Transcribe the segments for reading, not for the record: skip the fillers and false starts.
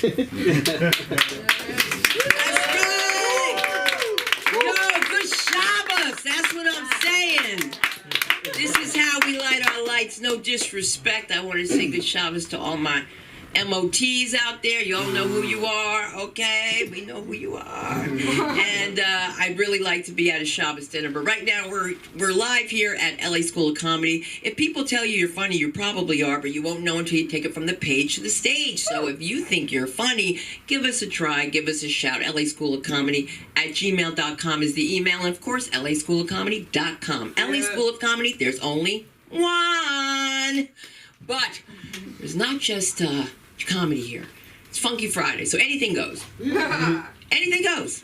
Good Shabbos. That's what I'm saying. This is how we light our lights. No disrespect. I want to say good Shabbos to all my MOTs out there. You all know who you are, okay? We know who you are. And I'd really like to be at a Shabbos dinner. But right now, we're live here at LA School of Comedy. If people tell you you're funny, you probably are, but you won't know until you take it from the page to the stage. So if you think you're funny, give us a try. Give us a shout. LA School of Comedy at gmail.com is the email. And, of course, LASchoolofComedy.com. LA School of Comedy, there's only one. But there's not just comedy here. It's Funky Friday, so anything goes. Anything goes.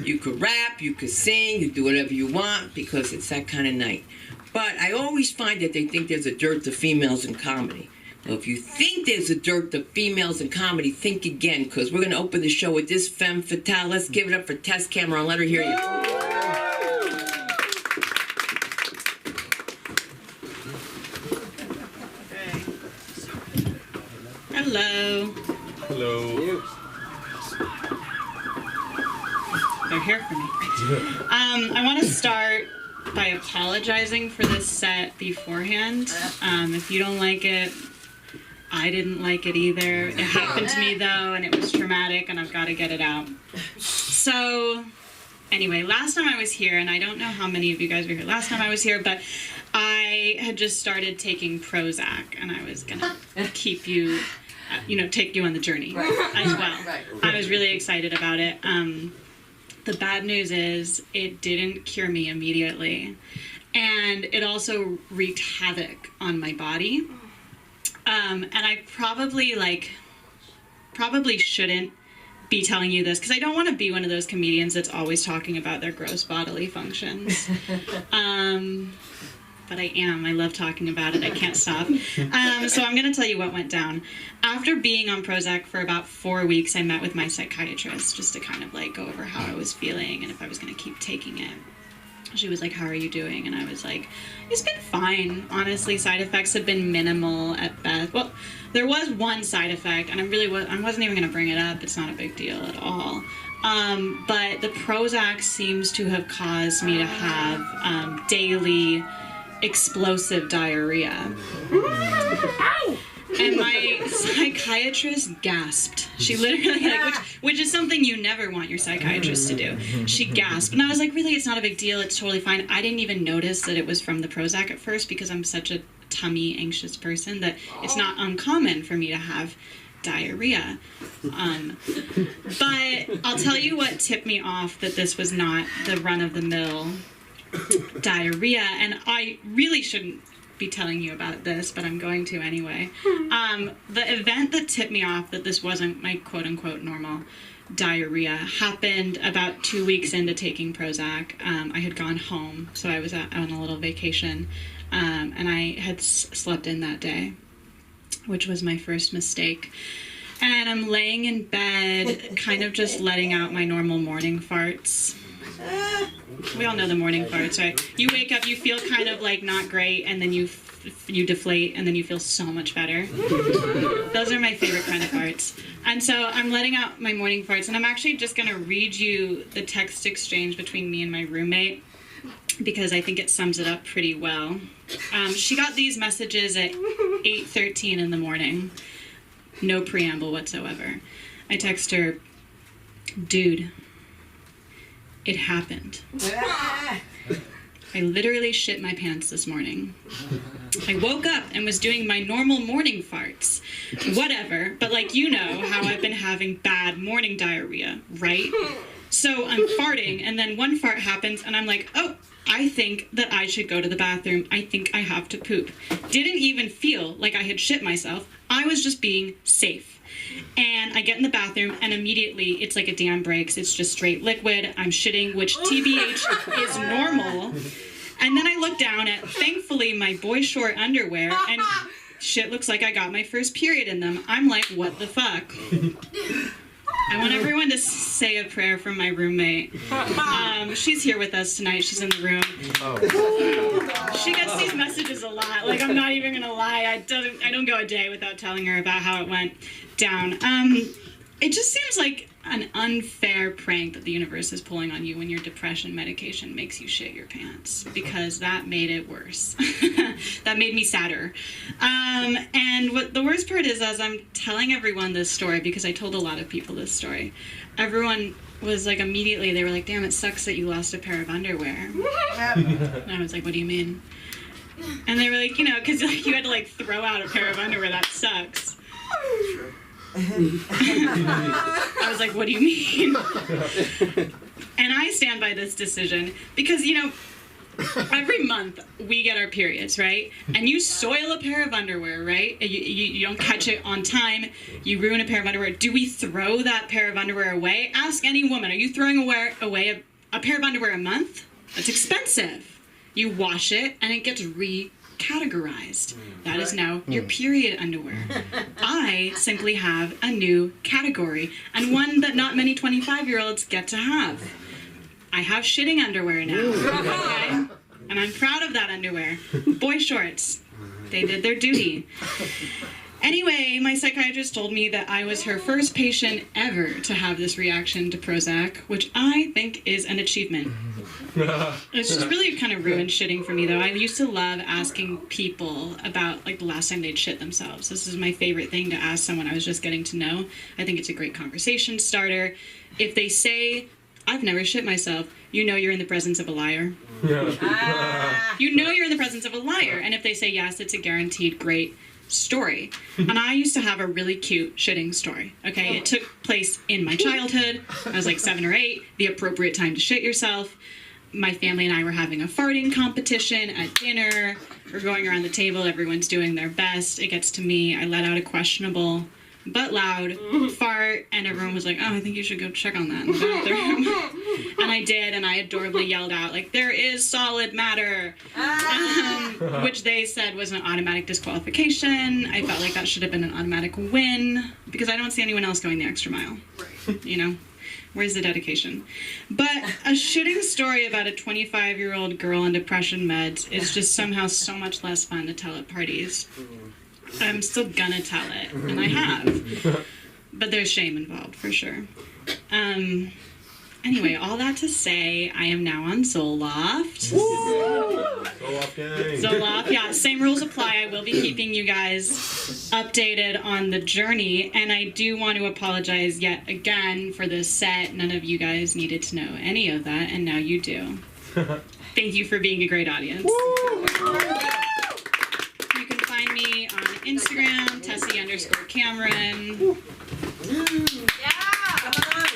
You could rap, you could sing, you do whatever you want because it's that kind of night. But I always find that they think there's a dearth of females in comedy. Well, if you think there's a dearth of females in comedy, think again, because we're going to open the show with this femme fatale. Let's give it up for Tess Cameron. Let her hear you. Hello. Hello. They're here for me. I want to start by apologizing for this set beforehand. If you don't like it, I didn't like it either. It happened to me though, and it was traumatic, and I've got to get it out. So, anyway, last time I was here, and I don't know how many of you guys were here last time I was here, but I had just started taking Prozac, and I was gonna keep you, take you on the journey as well. I was really excited about it. The bad news is it didn't cure me immediately, and it also wreaked havoc on my body. And I probably shouldn't be telling you this because I don't want to be one of those comedians that's always talking about their gross bodily functions. But I am. I love talking about it. I can't stop. So I'm going to tell you what went down. After being on Prozac for about 4 weeks, I met with my psychiatrist just to kind of go over how I was feeling and if I was going to keep taking it. She was like, "How are you doing?" And I was like, "It's been fine. Honestly, side effects have been minimal at best." Well, there was one side effect, and I wasn't even going to bring it up. It's not a big deal at all. But the Prozac seems to have caused me to have daily explosive diarrhea. And my psychiatrist gasped. She literally, which is something you never want your psychiatrist to do. She gasped. And I was like, really, it's not a big deal. It's totally fine. I didn't even notice that it was from the Prozac at first because I'm such a tummy anxious person that it's not uncommon for me to have diarrhea. But I'll tell you what tipped me off that this was not the run-of-the-mill diarrhea, and I really shouldn't be telling you about this, but I'm going to anyway. The event that tipped me off that this wasn't my quote-unquote normal diarrhea happened about 2 weeks into taking Prozac. I had gone home, so I was on a little vacation, and I had slept in that day, which was my first mistake. And I'm laying in bed, kind of just letting out my normal morning farts. We all know the morning farts, right? You wake up, you feel kind of not great, and then you deflate, and then you feel so much better. Those are my favorite kind of farts. And so I'm letting out my morning farts, and I'm actually just going to read you the text exchange between me and my roommate, because I think it sums it up pretty well. She got these messages at 8:13 in the morning. No preamble whatsoever. I text her, "Dude, it happened. I literally shit my pants this morning. I woke up and was doing my normal morning farts. Whatever, but how I've been having bad morning diarrhea, right? So I'm farting, and then one fart happens, and I'm like, oh, I think that I should go to the bathroom. I think I have to poop. Didn't even feel like I had shit myself. I was just being safe. And I get in the bathroom, and immediately it's like a dam breaks. It's just straight liquid. I'm shitting, which TBH is normal. And then I look down at, thankfully, my boy short underwear, and shit looks like I got my first period in them. I'm like, what the fuck? I want everyone to say a prayer for my roommate. She's here with us tonight. She's in the room. She gets these messages a lot. I'm not even gonna lie. I don't go a day without telling her about how it went down. it just seems like an unfair prank that the universe is pulling on you when your depression medication makes you shit your pants, because that made it worse. That made me sadder. And what the worst part is, as I'm telling everyone this story, because I told a lot of people this story, everyone was like, immediately, they were like, damn, it sucks that you lost a pair of underwear. And I was like, what do you mean? And they were like, because like, you had to like throw out a pair of underwear, that sucks. I was like, what do you mean? And I stand by this decision because, every month we get our periods, right? And you soil a pair of underwear, right? You don't catch it on time. You ruin a pair of underwear. Do we throw that pair of underwear away? Ask any woman. Are you throwing away a pair of underwear a month? That's expensive. You wash it and it gets recategorized. That is now your period underwear. I simply have a new category, and one that not many 25-year-olds get to have. I have shitting underwear now, okay? And I'm proud of that underwear. Boy shorts. They did their duty. Anyway, my psychiatrist told me that I was her first patient ever to have this reaction to Prozac, which I think is an achievement. It's just really kind of ruined shitting for me, though. I used to love asking people about, like, the last time they'd shit themselves. This is my favorite thing to ask someone I was just getting to know. I think it's a great conversation starter. If they say, I've never shit myself, you know you're in the presence of a liar. You know you're in the presence of a liar. And if they say yes, it's a guaranteed great story. And I used to have a really cute shitting story. Okay, it took place in my childhood. I was like 7 or 8, the appropriate time to shit yourself. My family and I were having a farting competition at dinner. We're going around the table, everyone's doing their best. It gets to me, I let out a questionable but loud fart, and everyone was like, oh, I think you should go check on that in the bathroom. And I did, and I adorably yelled out, like, there is solid matter, which they said was an automatic disqualification. I felt like that should have been an automatic win, because I don't see anyone else going the extra mile. Right. Where's the dedication? But a shitting story about a 25-year-old girl on depression meds is just somehow so much less fun to tell at parties. I'm still gonna tell it, and I have. But there's shame involved, for sure. Anyway, all that to say, I am now on Zoloft. Zoloft gang. Zoloft, yeah, same rules apply. I will be keeping you guys updated on the journey, and I do want to apologize yet again for this set. None of you guys needed to know any of that, and now you do. Thank you for being a great audience. You can find me on Instagram, Tessie_Cameron. Yeah! Come on!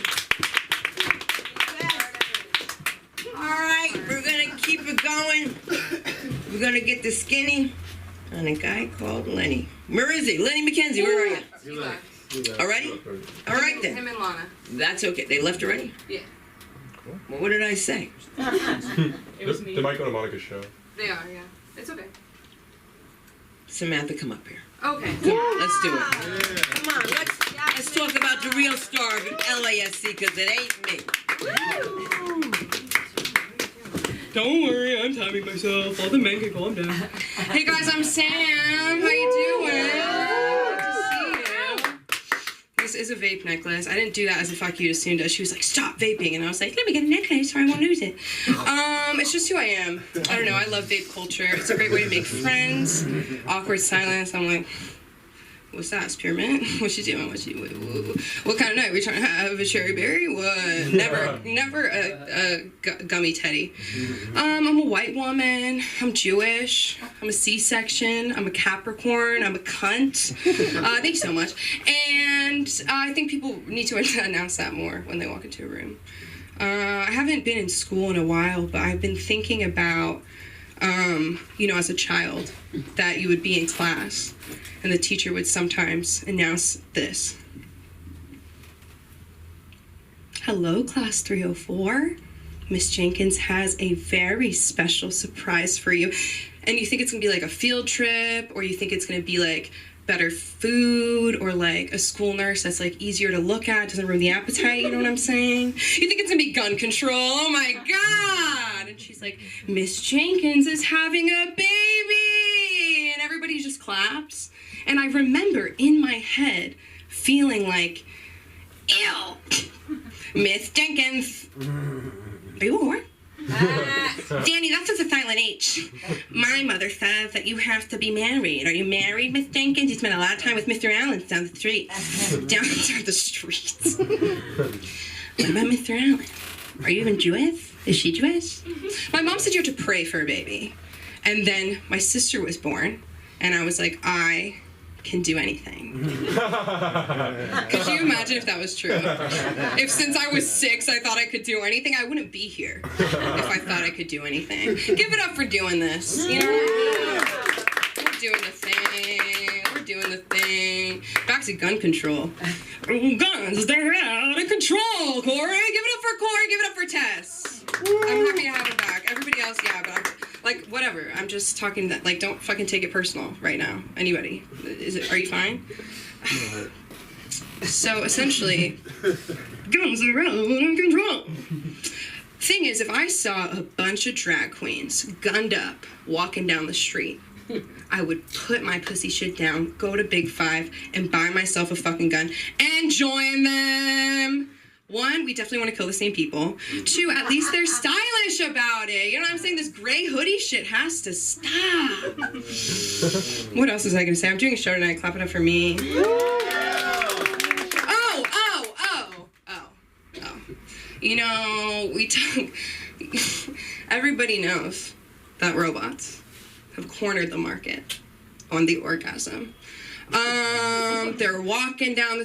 Alright, we're gonna keep it going. We're gonna get the skinny on a guy called Lenny. Where is he? Lenny McKenzie, where are you? He left. Already? Alright Him then. and Lana. That's okay. They left already? Yeah. Well, what did I say? It was me. They might go to Monica's show. They are, yeah. It's okay. Samantha, come up here. Okay. Come on, let's do it. Come on, let's talk about the real star of LASC, because it ain't me. Don't worry, I'm timing myself. All the men can calm down. Hey guys, I'm Sam. How you doing? Good to see you. This is a vape necklace. I didn't do that as a fuck you to Sunda. She was like, stop vaping. And I was like, let me get a necklace so I won't lose it. It's just who I am. I don't know, I love vape culture. It's a great way to make friends. Awkward silence. I'm like, what's that, spearmint? What you doing? What kind of night? We trying to have a cherry berry? What? Never a gummy teddy. I'm a white woman. I'm Jewish. I'm a C-section. I'm a Capricorn. I'm a cunt. Thank you so much. And I think people need to announce that more when they walk into a room. I haven't been in school in a while, but I've been thinking about, as a child, that you would be in class and the teacher would sometimes announce this. Hello, class 304. Miss Jenkins has a very special surprise for you. And you think it's gonna be like a field trip, or you think it's gonna be like better food, or like a school nurse that's like easier to look at, doesn't ruin the appetite, you know what I'm saying? You think it's gonna be gun control, oh my God! And she's like, Miss Jenkins is having a baby! And everybody just claps. And I remember in my head feeling like Ew. Miss Jenkins. Are you a whore? Danny, that's just a silent H. My mother says that you have to be married. Are you married, Miss Jenkins? You spent a lot of time with Mr. Allen down the street. Down the streets. What about Mr. Allen? Are you even Jewish? Is she Jewish? My mom said you have to pray for a baby. And then my sister was born, and I was like, I can do anything. Could you imagine if that was true? If since I was 6 I thought I could do anything, I wouldn't be here if I thought I could do anything. Give it up for doing this. You know what I mean? We're doing the thing. We're doing the thing. Back to gun control. Guns, they're out of control, Corey. Give it up for Corey. Give it up for Tess. I'm happy to have him back. Everybody else, yeah, but I'm like, whatever. I'm just talking that, like, don't fucking take it personal right now. Anybody? Are you fine? So essentially, guns are out of control. Thing is, if I saw a bunch of drag queens gunned up walking down the street, I would put my pussy shit down, go to Big Five, and buy myself a fucking gun and join them. 1, we definitely want to kill the same people. 2, at least they're stylish about it. You know what I'm saying? This gray hoodie shit has to stop. What else was I going to say? I'm doing a show tonight. Clap it up for me. Oh. You know, we talk... Everybody knows that robots have cornered the market on the orgasm. They're rolling down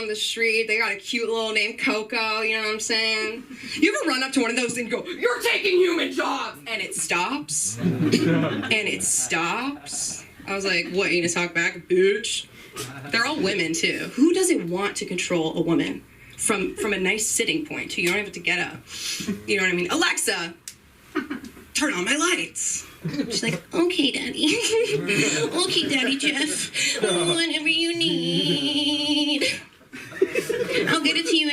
the street. They got a cute little name, Coco, you know what I'm saying? You ever run up to one of those and go, "You're taking human jobs!" And it stops. I was like, what, you gonna talk back, bitch? They're all women, too. Who doesn't want to control a woman from a nice sitting point, too? You don't have to get up. You know what I mean? Alexa, turn on my lights. She's like, okay, Daddy. Okay, Daddy Jeff. Whatever you need. I'll get it to you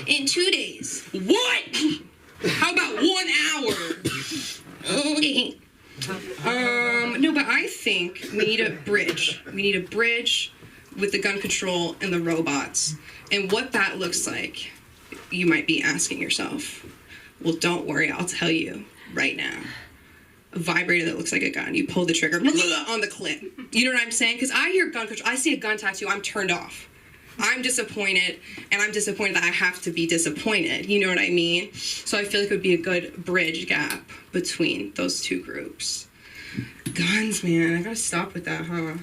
in 2 days. What? How about 1 hour? Okay. No, but I think we need a bridge. We need a bridge with the gun control and the robots. And what that looks like, you might be asking yourself. Well, don't worry, I'll tell you right now. A vibrator that looks like a gun. You pull the trigger on the clip. You know what I'm saying? Because I hear gun control. I see a gun tattoo. I'm turned off. I'm disappointed, and I'm disappointed that I have to be disappointed. You know what I mean? So I feel like it would be a good bridge gap between those two groups. Guns, man. I gotta stop with that, huh?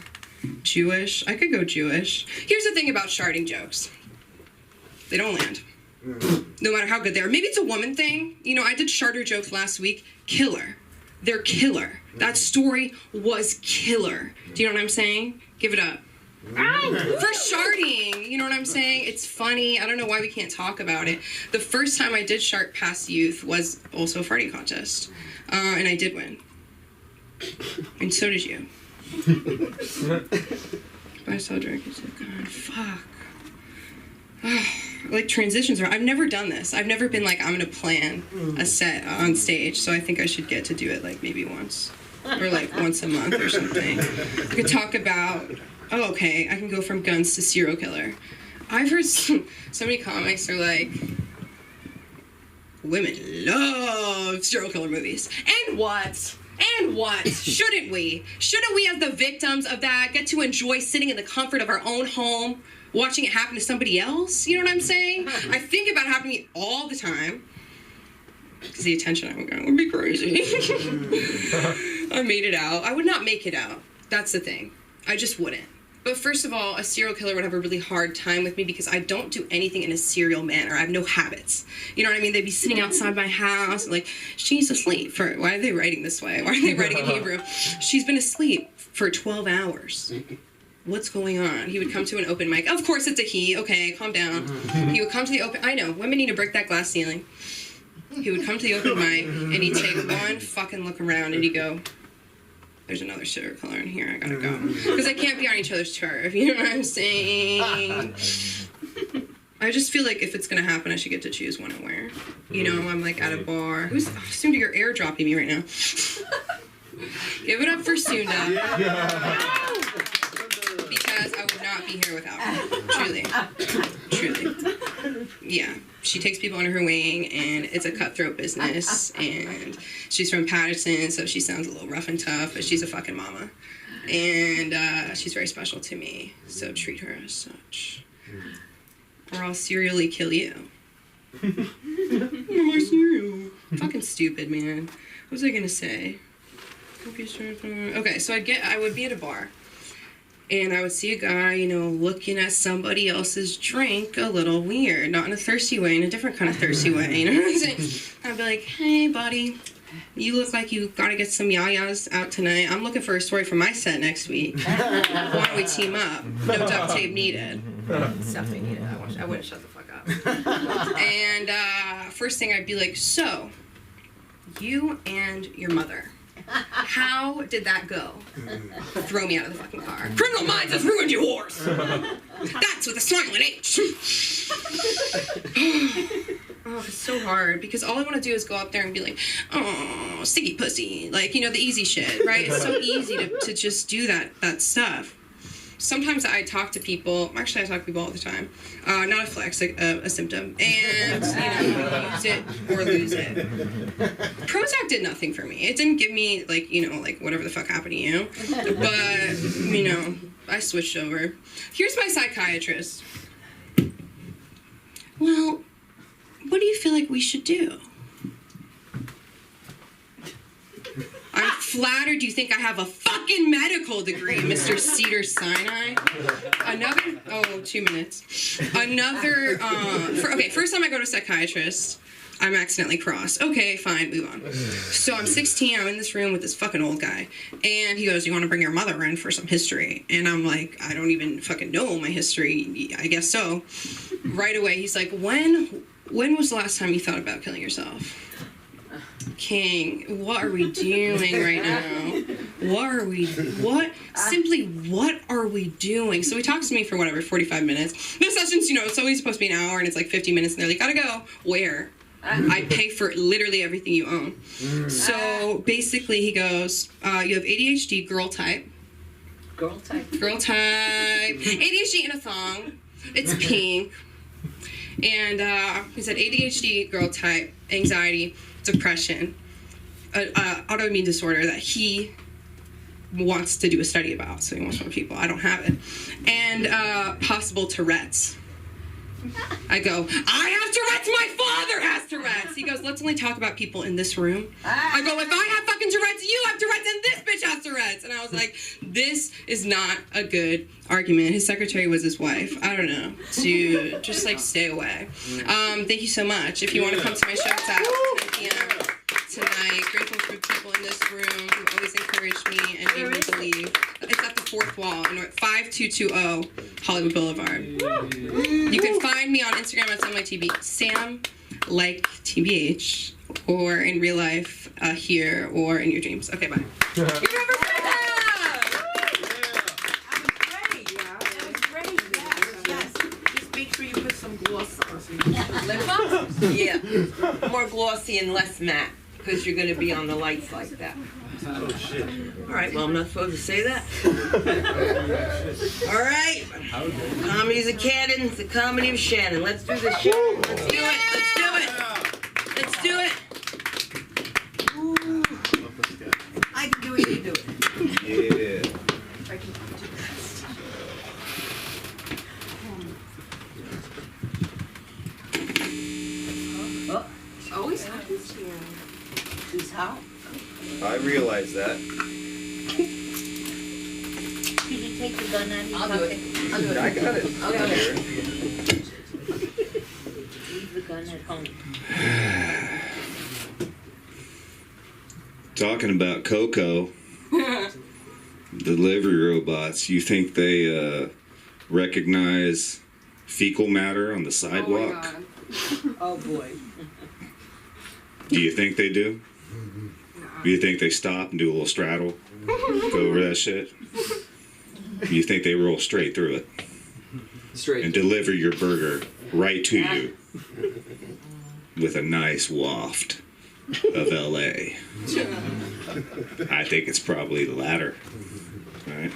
Jewish. I could go Jewish. Here's the thing about sharding jokes. They don't land. No matter how good they are. Maybe it's a woman thing. You know, I did sharder jokes last week. Killer. They're killer. That story was killer. Do you know what I'm saying? Give it up. For sharding, you know what I'm saying? It's funny. I don't know why we can't talk about it. The first time I did shart past youth was also a farting contest. And I did win. And so did you. But I saw drag. I said, God, fuck. Like transitions are, I've never done this. I've never been like, I'm gonna plan a set on stage, so I think I should get to do it like maybe once. Or like once a month or something. I could talk about, oh, okay, I can go from guns to serial killer. I've heard so many comics are like, women love serial killer movies. And what? And what? Shouldn't we? Shouldn't we as the victims of that get to enjoy sitting in the comfort of our own home, watching it happen to somebody else? You know what I'm saying? I think about it happening all the time. Because the attention I would get would be crazy. I made it out. I would not make it out. That's the thing. I just wouldn't. But first of all, a serial killer would have a really hard time with me because I don't do anything in a serial manner. I have no habits. You know what I mean? They'd be sitting outside my house, like, she's asleep for, why are they writing this way? Why are they writing in Hebrew? She's been asleep for 12 hours. What's going on? He would come to an open mic. Of course it's a he. Okay, calm down. He would come to the open, I know, women need to break that glass ceiling. He would come to the open mic and he'd take one fucking look around and he'd go, there's another serial killer in here, I gotta go. Because I can't be on each other's turf, you know what I'm saying? I just feel like if it's gonna happen, I should get to choose when and where. You know, I'm like at a bar. Who's, Sunda, you're airdropping me right now. Give it up for Sunda. Because I would not be here without her. Truly Truly. Yeah. She takes people under her wing, and it's a cutthroat business. And she's from Patterson, so she sounds a little rough and tough, but she's a fucking mama. And she's very special to me, so treat her as such. Or I'll serially kill you. My cereal. Fucking stupid, man. What was I gonna say? Okay, so I would be at a bar, and I would see a guy, you know, looking at somebody else's drink a little weird, not in a thirsty way, in a different kind of thirsty way. You know what I'm saying? I'd be like, hey, buddy, you look like you gotta get some yayas out tonight. I'm looking for a story for my set next week. Why don't we team up? No duct tape needed. Stuffing, you know. I wouldn't shut the fuck up. And first thing I'd be like, so, you and your mother, how did that go? Throw me out of the fucking car. Criminal Minds has ruined you, horse! That's with a silent H. Oh, it's so hard, because all I want to do is go up there and be like, oh, sticky pussy. Like, you know, the easy shit, right? It's so easy to just do that stuff. Sometimes I talk to people, actually I talk to people all the time, not a flex, a symptom, and, you know, use it or lose it. Prozac did nothing for me. It didn't give me, like, you know, like, whatever the fuck happened to you, but, you know, I switched over. Here's my psychiatrist. Well, what do you feel like we should do? I'm flattered you think I have a fucking medical degree, Mr. Cedars-Sinai. 2 minutes. First time I go to a psychiatrist, I'm accidentally crossed. Okay, fine, move on. So I'm 16, I'm in this room with this fucking old guy, and he goes, you want to bring your mother in for some history? And I'm like, I don't even fucking know my history. I guess so. Right away, he's like, when was the last time you thought about killing yourself? King, what are we doing right now? What are we doing? So he talks to me for 45 minutes. The session's, you know, it's always supposed to be an hour, and it's like 50 minutes, and they're like, gotta go. Where? I pay for literally everything you own. So basically he goes, you have ADHD, girl type. ADHD in a thong. It's pink. And he said ADHD, girl type, anxiety, depression, autoimmune disorder that he wants to do a study about. So he wants more people. I don't have it. And possible Tourette's. I go, I have Tourette's, my father has Tourette's. He goes, let's only talk about people in this room. I go, if I have fucking Tourette's, you have Tourette's, and this bitch has Tourette's. And I was like, this is not a good argument. His secretary was his wife. I don't know. Dude, just like stay away. Thank you so much. If you want to come to my show, it's at 10 p.m. tonight. Grateful for people in this room who always encourage me and made me believe. It's at the fourth wall, 5220 Hollywood Boulevard. You can find me on Instagram at Sam like TBH, or in real life here, or in your dreams. Okay, bye. You remember Make sure you put some gloss on. Lip balm? Yeah. More glossy and less matte, because you're going to be on the lights like that. Oh, shit. All right, well, I'm not supposed to say that. All right. Comedy's a cannon. It's the comedy of Shannon. Let's do this shit. Let's do it. Let's do it. Let's do it. I can do it. You do it. Yeah. I can do it. Always happens here. Who's how? I realize that. Could you take the gun out of your I'll do pocket? it. I'll do it. I got it. I'll do it. Leave the gun at home. Talking about Coco, delivery robots, you think they recognize fecal matter on the sidewalk? God. Oh boy. Do you think they do? Do you think they stop and do a little straddle? Go over that shit? Do you think they roll straight through it? Straight. And deliver your burger right to you with a nice waft of LA? I think it's probably the latter. Right?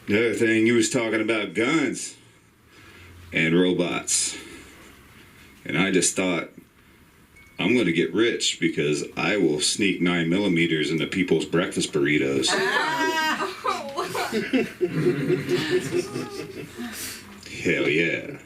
Another thing, you was talking about guns. and robots. And I just thought, I'm going to get rich because I will sneak 9mm into people's breakfast burritos. Hell yeah.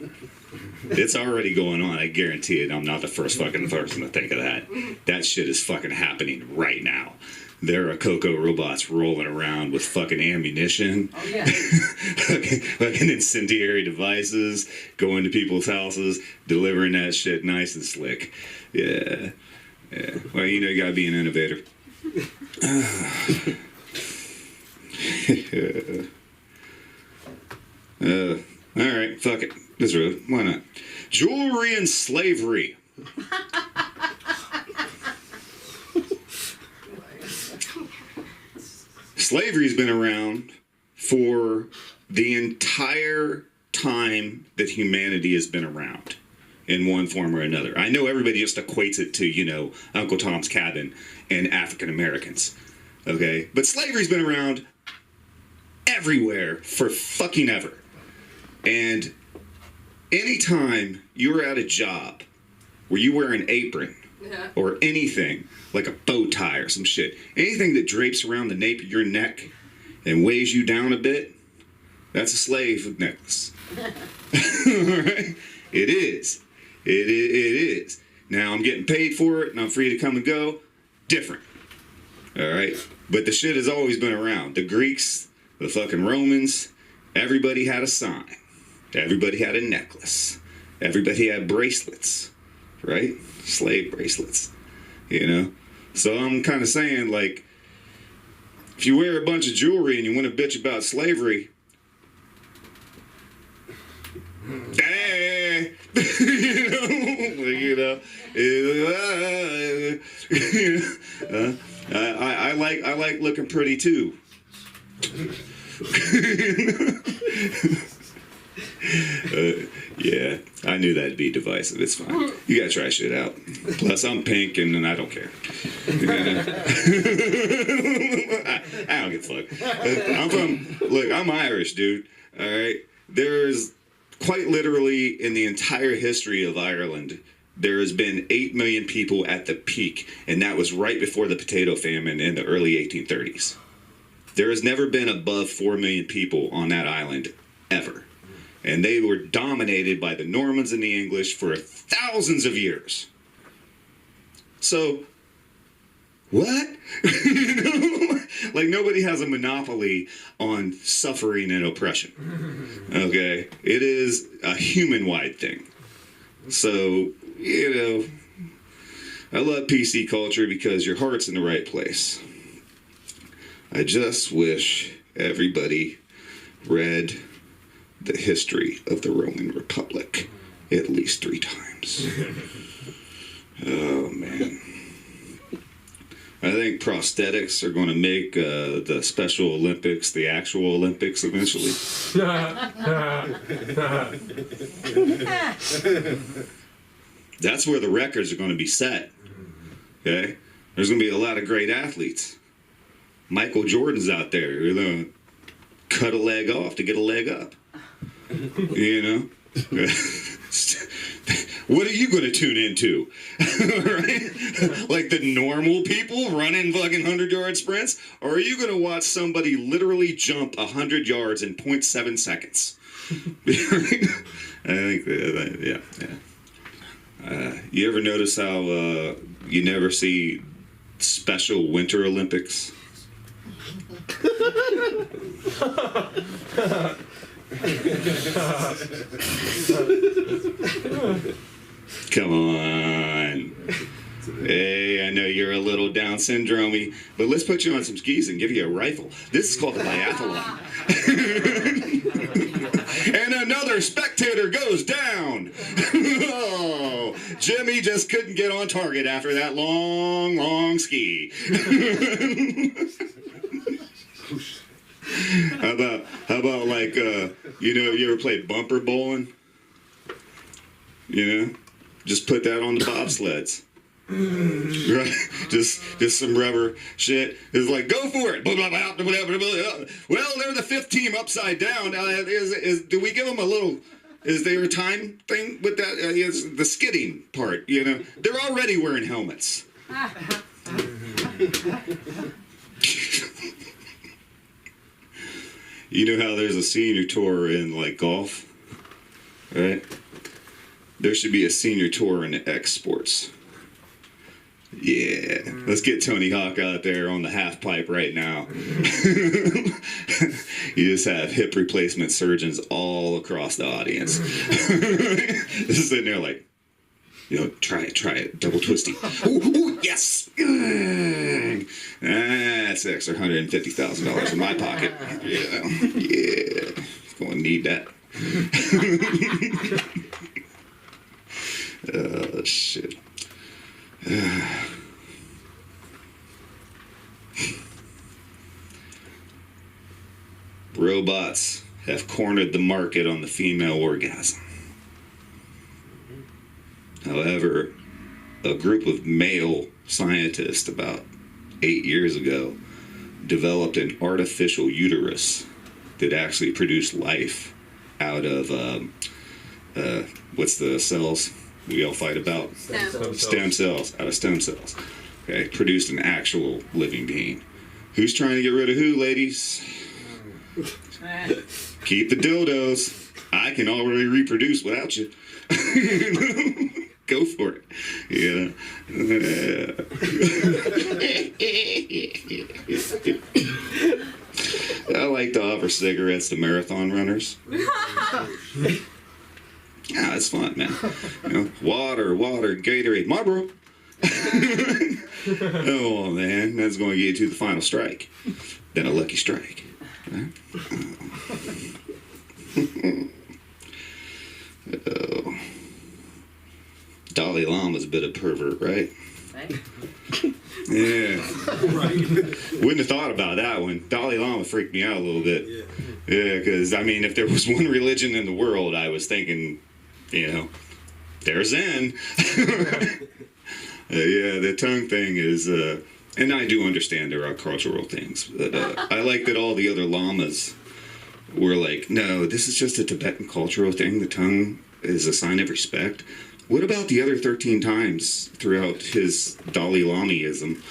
It's already going on, I guarantee it. I'm not the first fucking person to think of that. That shit is fucking happening right now. There are Coco robots rolling around with fucking ammunition. Oh, yeah. fucking incendiary devices, going to people's houses, delivering that shit nice and slick. Yeah. Yeah. Well, you know, you gotta be an innovator. All right, fuck it. This road. Why not? Jewelry and slavery. Slavery's been around for the entire time that humanity has been around in one form or another. I know everybody just equates it to, you know, Uncle Tom's Cabin and African Americans. Okay? But slavery's been around everywhere for fucking ever. And anytime you're at a job where you wear an apron or anything, like a bow tie or some shit, anything that drapes around the nape of your neck and weighs you down a bit, that's a slave necklace. Alright? It is. It is. Now I'm getting paid for it and I'm free to come and go. Different. Alright? But the shit has always been around. The Greeks, the fucking Romans, everybody had a sign. Everybody had a necklace. Everybody had bracelets. Right? Slave bracelets. You know? So I'm kind of saying, like, if you wear a bunch of jewelry and you want to bitch about slavery, I like looking pretty too. Yeah, I knew that'd be divisive. It's fine. You gotta try shit out. Plus, I'm pink and I don't care. I don't give a fuck. I'm Irish, dude. All right. There's quite literally in the entire history of Ireland, there has been 8 million people at the peak, and that was right before the potato famine in the early 1830s. There has never been above 4 million people on that island, ever. And they were dominated by the Normans and the English for thousands of years. So, what? You know? Like, nobody has a monopoly on suffering and oppression. Okay? It is a human-wide thing. So, you know, I love PC culture because your heart's in the right place. I just wish everybody read the history of the Roman Republic at least 3 times. Oh, man. I think prosthetics are going to make the Special Olympics the actual Olympics eventually. That's where the records are going to be set. Okay? There's going to be a lot of great athletes. Michael Jordan's out there. You're going to cut a leg off to get a leg up. You know? What are you going to tune into? Right? Like the normal people running fucking 100-yard sprints? Or are you going to watch somebody literally jump 100 yards in 0.7 seconds? I think, yeah. You ever notice how you never see Special Winter Olympics? Come on. Hey, I know you're a little Down syndrome-y, but let's put you on some skis and give you a rifle. This is called a biathlon. And another spectator goes down. Oh, Jimmy just couldn't get on target after that long ski. How about like, you ever played bumper bowling? You know? Just put that on the bobsleds. Right? Just some rubber shit. It's like, go for it. Well, they're the 5th team upside down. Do we give them a little Is there a time thing with that? It's the skidding part, you know? They're already wearing helmets. You know how there's a senior tour in like golf, right? There should be a senior tour in X Sports. Yeah, let's get Tony Hawk out there on the half pipe right now. You just have hip replacement surgeons all across the audience. Just sitting there like, you know, try it, double twisty. Ooh, yes! That's an extra $150,000 in my pocket. Yeah, gonna need that. Oh, shit. Robots have cornered the market on the female orgasm. However, a group of male scientists about 8 years ago developed an artificial uterus that actually produced life out of what's the cells we all fight about? Stem cells. Out of stem cells. Okay, produced an actual living being. Who's trying to get rid of who, ladies? Keep the dildos. I can already reproduce without you. Go for it. Yeah. I like to offer cigarettes to marathon runners. Yeah, it's fun, man. You know, water, Gatorade, Marlboro. Oh man, that's going to get you to the final strike. Then a lucky strike. Right? Oh. Dalai Lama's a bit of a pervert, right? Yeah. Wouldn't have thought about that one. Dalai Lama freaked me out a little bit. Yeah, because, I mean, if there was one religion in the world, I was thinking, you know, they're Zen. Yeah, the tongue thing is, and I do understand there are cultural things, but I like that all the other lamas were like, no, this is just a Tibetan cultural thing. The tongue is a sign of respect. What about the other 13 times throughout his Dalai Lamaism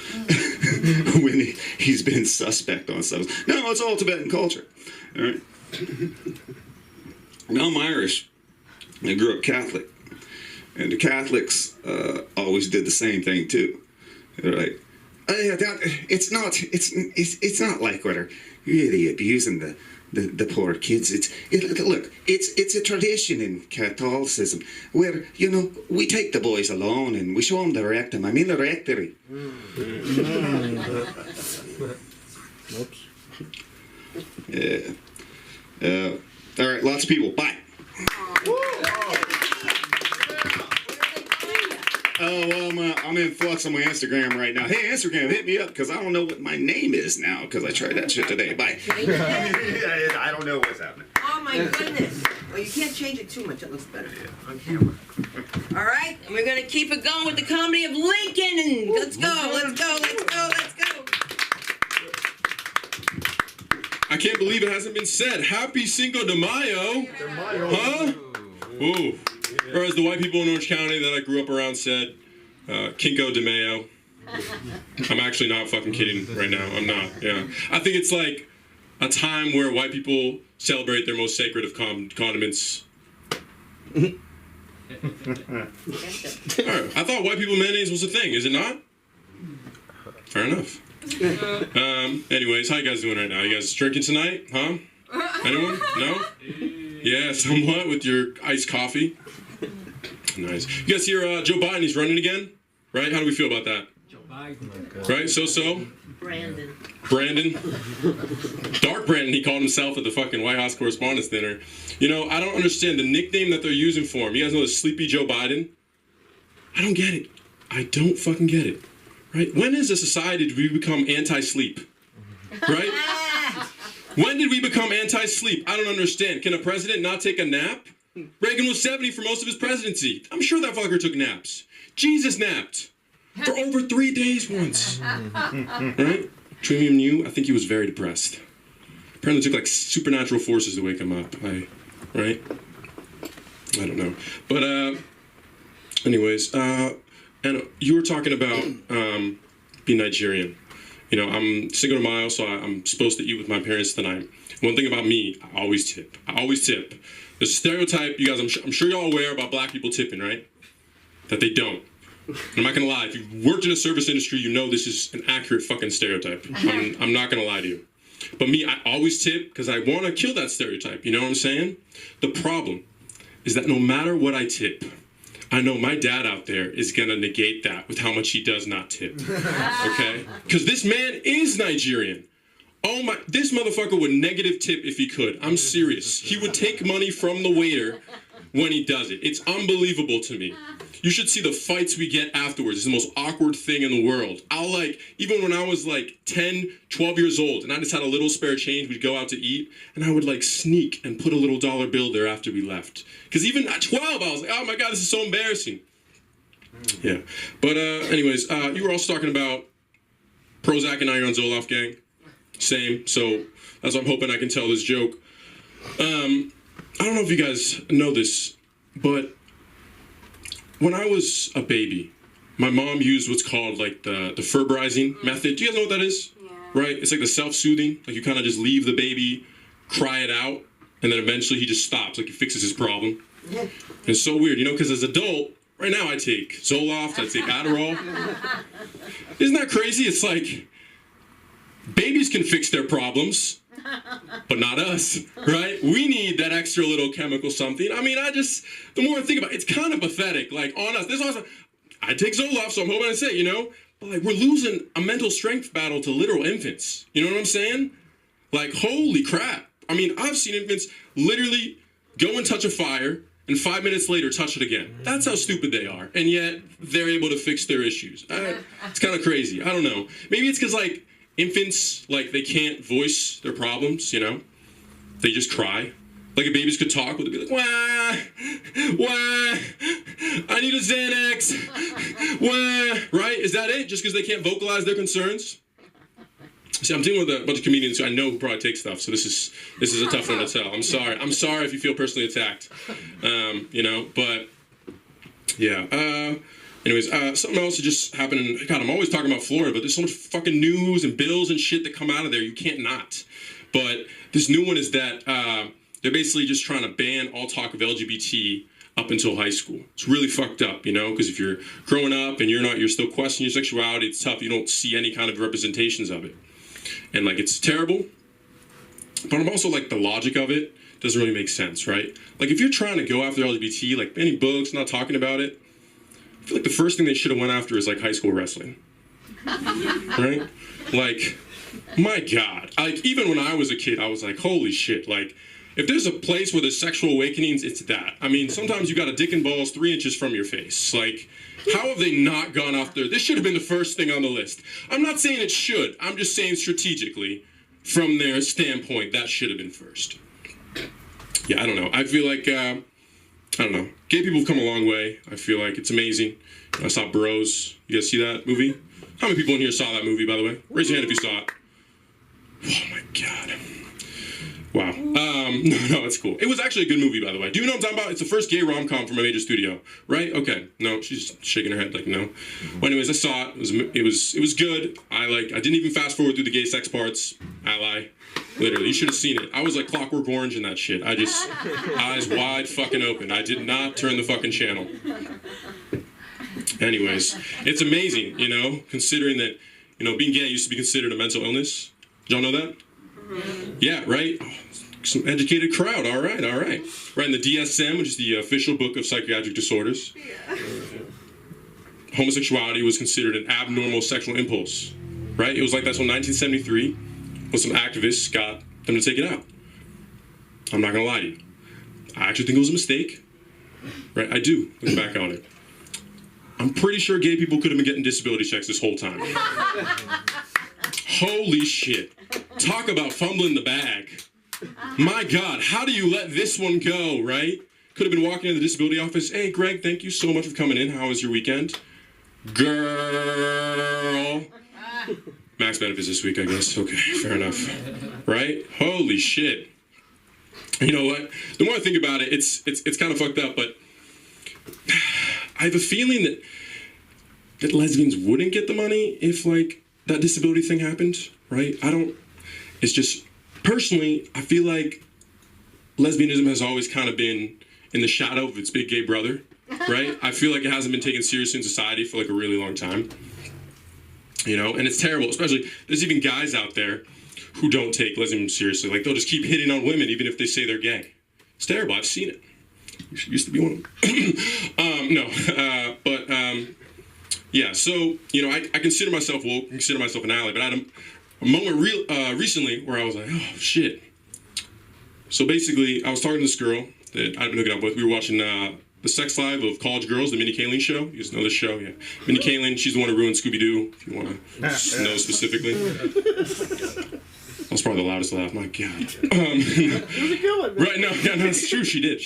when he's been suspect on stuff? No, it's all Tibetan culture. All right. Now I'm Irish. I grew up Catholic. And the Catholics always did the same thing too. They're like, oh, yeah, it's not like what are really abusing the poor kids. Look, it's a tradition in Catholicism where, you know, we take the boys alone and we show them the rectum. I mean the rectory. Yeah. All right, lots of people. Bye. Oh, well, I'm in flux on my Instagram right now. Hey, Instagram, hit me up, because I don't know what my name is now, because I tried that shit today. Bye. I don't know what's happening. Oh my goodness. Well, you can't change it too much. It looks better on camera. All right, and we're going to keep it going with the comedy of Lincoln. And let's go, let's go, let's go, let's go. I can't believe it hasn't been said. Happy Cinco de Mayo. Huh? Ooh. Or as the white people in Orange County that I grew up around said, Kinko de Mayo. I'm actually not fucking kidding right now. I'm not, yeah. I think it's like a time where white people celebrate their most sacred of condiments. Right. I thought white people mayonnaise was a thing. Is it not? Fair enough. Anyways, how you guys doing right now? You guys drinking tonight? Huh? Anyone? No? Yeah, somewhat with your iced coffee. Nice. You guys hear Joe Biden, he's running again? Right? How do we feel about that? Joe Biden. Right? So? Brandon. Dark Brandon, he called himself at the fucking White House Correspondents' Dinner. You know, I don't understand the nickname that they're using for him. You guys know the Sleepy Joe Biden? I don't get it. I don't fucking get it. Right? When as a society did we become anti-sleep? Right? When did we become anti-sleep? I don't understand. Can a president not take a nap? Reagan was 70 for most of his presidency. I'm sure that fucker took naps. Jesus napped. For over 3 days once. Right? Between me and you, I think he was very depressed. Apparently it took like supernatural forces to wake him up. Right? I don't know. But anyways, and you were talking about being Nigerian. You know, I'm Cinco de Mayo, so I'm supposed to eat with my parents tonight. One thing about me, I always tip. I always tip. There's a stereotype, you guys, I'm sure y'all aware about black people tipping, right? That they don't. And I'm not gonna lie, if you've worked in a service industry, you know this is an accurate fucking stereotype. I'm not gonna lie to you. But me, I always tip because I want to kill that stereotype. You know what I'm saying? The problem is that no matter what I tip, I know my dad out there is going to negate that with how much he does not tip. Okay? Because this man is Nigerian. Oh my, this motherfucker would negative tip if he could. I'm serious. He would take money from the waiter when he does it. It's unbelievable to me. You should see the fights we get afterwards. It's the most awkward thing in the world. Even when I was like 10, 12 years old and I just had a little spare change, we'd go out to eat and I would like sneak and put a little dollar bill there after we left. Because even at 12, I was like, oh my God, this is so embarrassing. Yeah. But anyways, you were also talking about Prozac and now you're on Zoloft gang. Same. So that's why I'm hoping I can tell this joke. I don't know if you guys know this, but when I was a baby, my mom used what's called like the Ferberizing method. Do you guys know what that is? Yeah. Right? It's like the self-soothing. Like you kind of just leave the baby, cry it out, and then eventually he just stops. Like he fixes his problem. And it's so weird, you know, because as an adult, right now I take Zoloft, I take Adderall. Isn't that crazy? It's like babies can fix their problems, but not us, right? We need that extra little chemical something. I mean, the more I think about it, it's kind of pathetic, like on us. This also, I take Zoloft, so I'm hoping I say, you know, but like we're losing a mental strength battle to literal infants. You know what I'm saying? Like, holy crap. I mean, I've seen infants literally go and touch a fire and 5 minutes later touch it again. That's how stupid they are. And yet they're able to fix their issues. It's kind of crazy. I don't know. Maybe it's because like infants, like they can't voice their problems, you know? They just cry. Like if babies could talk, would they be like, wah, wah, I need a Xanax, wah, right? Is that it? Just because they can't vocalize their concerns? See, I'm dealing with a bunch of comedians who I know who probably take stuff, so this is a tough one to tell. I'm sorry if you feel personally attacked, you know, but yeah. Anyways, something else that just happened. God, I'm always talking about Florida, but there's so much fucking news and bills and shit that come out of there. You can't not. But this new one is that they're basically just trying to ban all talk of LGBT up until high school. It's really fucked up, you know, because if you're growing up and you're still questioning your sexuality, it's tough. You don't see any kind of representations of it. And like, it's terrible. But I'm also like, the logic of it doesn't really make sense, right? Like, if you're trying to go after LGBT, like banning books, not talking about it, I feel like the first thing they should have went after is like high school wrestling, right? Like, my God, like even when I was a kid, I was like, holy shit, like if there's a place where there's sexual awakenings, it's that. I mean, sometimes you got a dick and balls 3 inches from your face. Like, how have they not gone after? This should have been the first thing on the list. I'm not saying it should. I'm just saying strategically, from their standpoint, that should have been first. Yeah, I don't know. I feel like, I don't know. Gay people have come a long way. I feel like it's amazing. I saw Bros. You guys see that movie? How many people in here saw that movie, by the way? Raise your hand if you saw it. Oh my God. Wow. No, it's cool. It was actually a good movie, by the way. Do you know what I'm talking about? It's the first gay rom-com from a major studio, right? Okay. No, she's shaking her head like no. Well, anyways, I saw it. It was good. I didn't even fast forward through the gay sex parts. I lie. Literally, you should have seen it. I was like Clockwork Orange in that shit. I just eyes wide fucking open. I did not turn the fucking channel. Anyways, it's amazing, you know, considering that, you know, being gay used to be considered a mental illness. Did y'all know that? Yeah, right? Some educated crowd. All right. Right in the DSM, which is the official book of psychiatric disorders. Homosexuality was considered an abnormal sexual impulse, right? It was like that until 1973, when some activists got them to take it out. I'm not gonna lie to you. I actually think it was a mistake, right? I do, look back on it. I'm pretty sure gay people could have been getting disability checks this whole time. Holy shit. Talk about fumbling the bag. My God, how do you let this one go, right? Could have been walking into the disability office. Hey, Greg, thank you so much for coming in. How was your weekend? Girl. Max benefits this week, I guess. Okay, fair enough. Right? Holy shit. You know what? The more I think about it, it's kind of fucked up, but I have a feeling that lesbians wouldn't get the money if like that disability thing happened, right? It's just, personally, I feel like lesbianism has always kind of been in the shadow of its big gay brother, right? I feel like it hasn't been taken seriously in society for like a really long time, you know? And it's terrible, especially, there's even guys out there who don't take lesbianism seriously. Like, they'll just keep hitting on women even if they say they're gay. It's terrible, I've seen it. Used to be one of them. Yeah, so, you know, I consider myself woke, I consider myself an ally, but I had a moment recently where I was like, oh, shit. So basically, I was talking to this girl that I've been hooking up with. We were watching the Sex Live of College Girls, the Minnie Kaling show. You guys know this show? Yeah. Minnie Kaling, she's the one who ruined Scooby-Doo, if you want to know specifically. That was probably the loudest laugh, my God. Right, no, it's true, she did.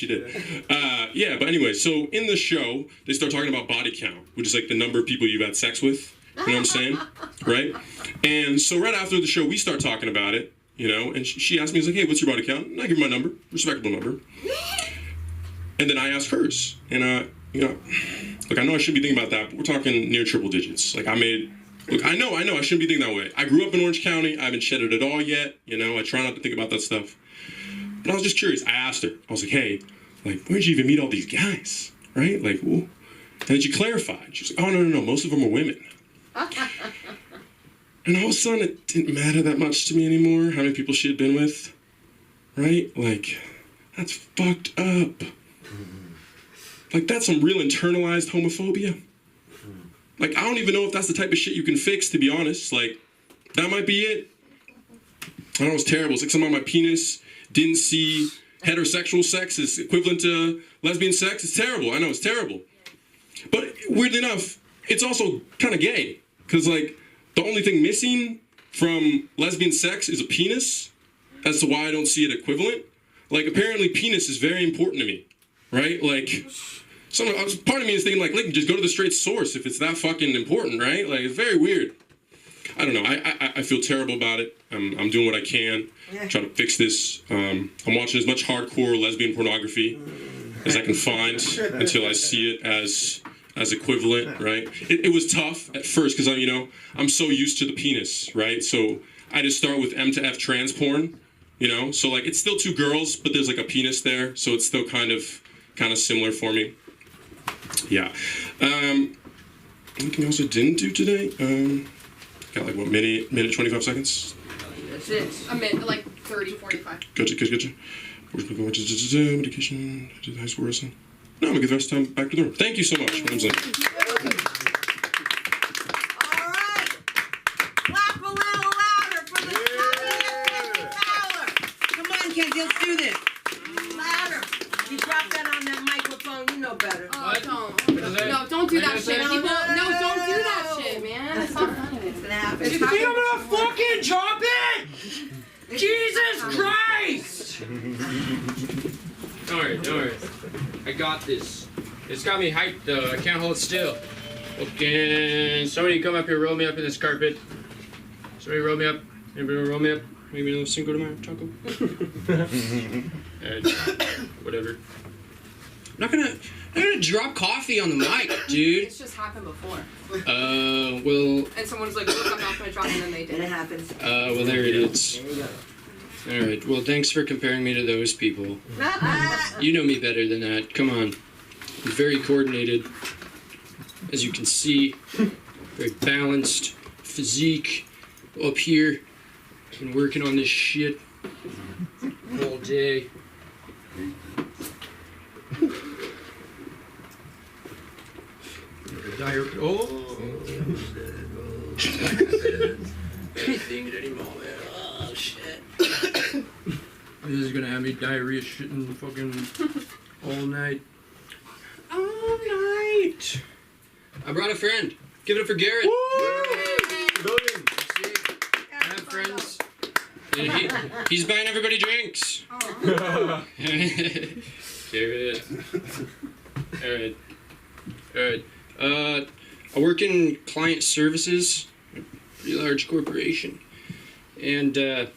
Yeah, but anyway, so in the show, they start talking about body count, which is like the number of people you've had sex with. You know what I'm saying? Right? And so right after the show, we start talking about it, you know, and she asked me, like, hey, what's your body count? And I give her my number, respectable number. And then I asked hers. And, you know, look, I know I shouldn't be thinking about that, but we're talking near triple digits. Like, look, I know, I shouldn't be thinking that way. I grew up in Orange County. I haven't shedded it all yet. You know, I try not to think about that stuff. But I was just curious. I asked her. I was like, hey, like, where'd you even meet all these guys? Right? Like, well, and then she clarified. She was like, oh, no, most of them are women. And all of a sudden, it didn't matter that much to me anymore, how many people she had been with. Right? Like, that's fucked up. Like, that's some real internalized homophobia. Like, I don't even know if that's the type of shit you can fix, to be honest. Like, that might be it. I know, it's terrible. It's like somehow my penis didn't see heterosexual sex as equivalent to lesbian sex. It's terrible. I know, it's terrible. But weirdly enough, it's also kind of gay. Because, like, the only thing missing from lesbian sex is a penis, as to why I don't see it equivalent. Like, apparently penis is very important to me, right? Like, part of me is thinking, like, just go to the straight source if it's that fucking important, right? Like, it's very weird. I don't know. I feel terrible about it. I'm doing what I can, try to fix this. I'm watching as much hardcore lesbian pornography as I can find until I see it as equivalent, right? It was tough at first because I'm so used to the penis, right? So I just start with M to F trans porn, you know? So like it's still two girls, but there's like a penis there, so it's still kind of similar for me. Yeah. Anything else I didn't do today? Got like what, minute 25 seconds? That's it. A minute, like 30, 45. Gotcha. Medication, high school wrestling. No, I'm gonna give the rest of the time back to the room. Thank you so much. My name's Lynn. All right. Clap a little louder for the Fowler. Come on, kids, let's do this. Louder. You drop that on that microphone, you know better. Oh, don't do that shit. People, no, don't do that shit, man. It's not fun. It's gonna happen. You think I'm gonna fucking drop it? Jesus Christ! Don't worry. I got this. It's got me hyped though. I can't hold still. Okay, somebody come up here, roll me up in this carpet. Somebody roll me up. Anybody roll me up? Maybe another Cinco de Mayo taco. Whatever. I'm not gonna drop coffee on the mic, dude. It's just happened before. Well. And someone's like, look, I'm not gonna drop it, and then they did. It happens. Well, there it is. There you go. All right. Well, thanks for comparing me to those people. You know me better than that. Come on. I'm very coordinated, as you can see. Very balanced physique up here. Been working on this shit all day. Can't think it anymore, man. Oh shit. This is gonna have me diarrhea shitting fucking all night. All night. I brought a friend. Give it up for Garrett. Woo! I have friends. And he's buying everybody drinks. Oh. Garrett. Alright. I work in client services, a pretty large corporation. And a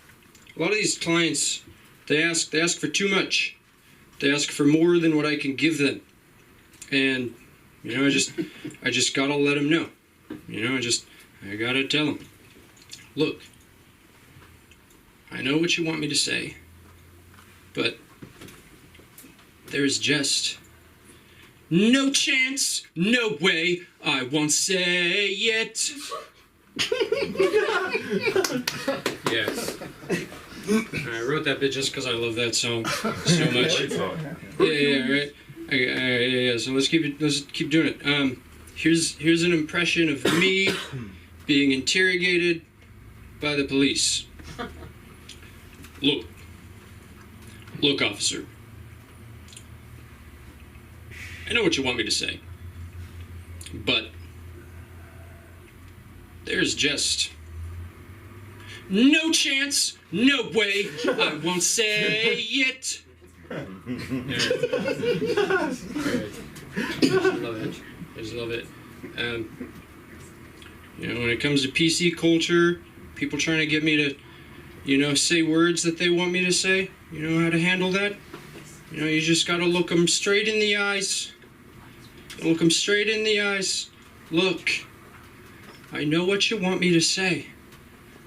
lot of these clients They ask for too much. They ask for more than what I can give them. And, you know, I just gotta let them know. You know, I gotta tell them. Look, I know what you want me to say, but there's just no chance, no way, I won't say it. Yes. I wrote that bit just because I love that song so much. Yeah, right. Yeah. So let's keep doing it. Here's an impression of me being interrogated by the police. Look, officer. I know what you want me to say, but there's just no chance, no way, I won't say it. I just love it. You know, when it comes to PC culture, people trying to get me to, you know, say words that they want me to say. You know how to handle that? You know, you just gotta look them straight in the eyes. Look them straight in the eyes. Look, I know what you want me to say,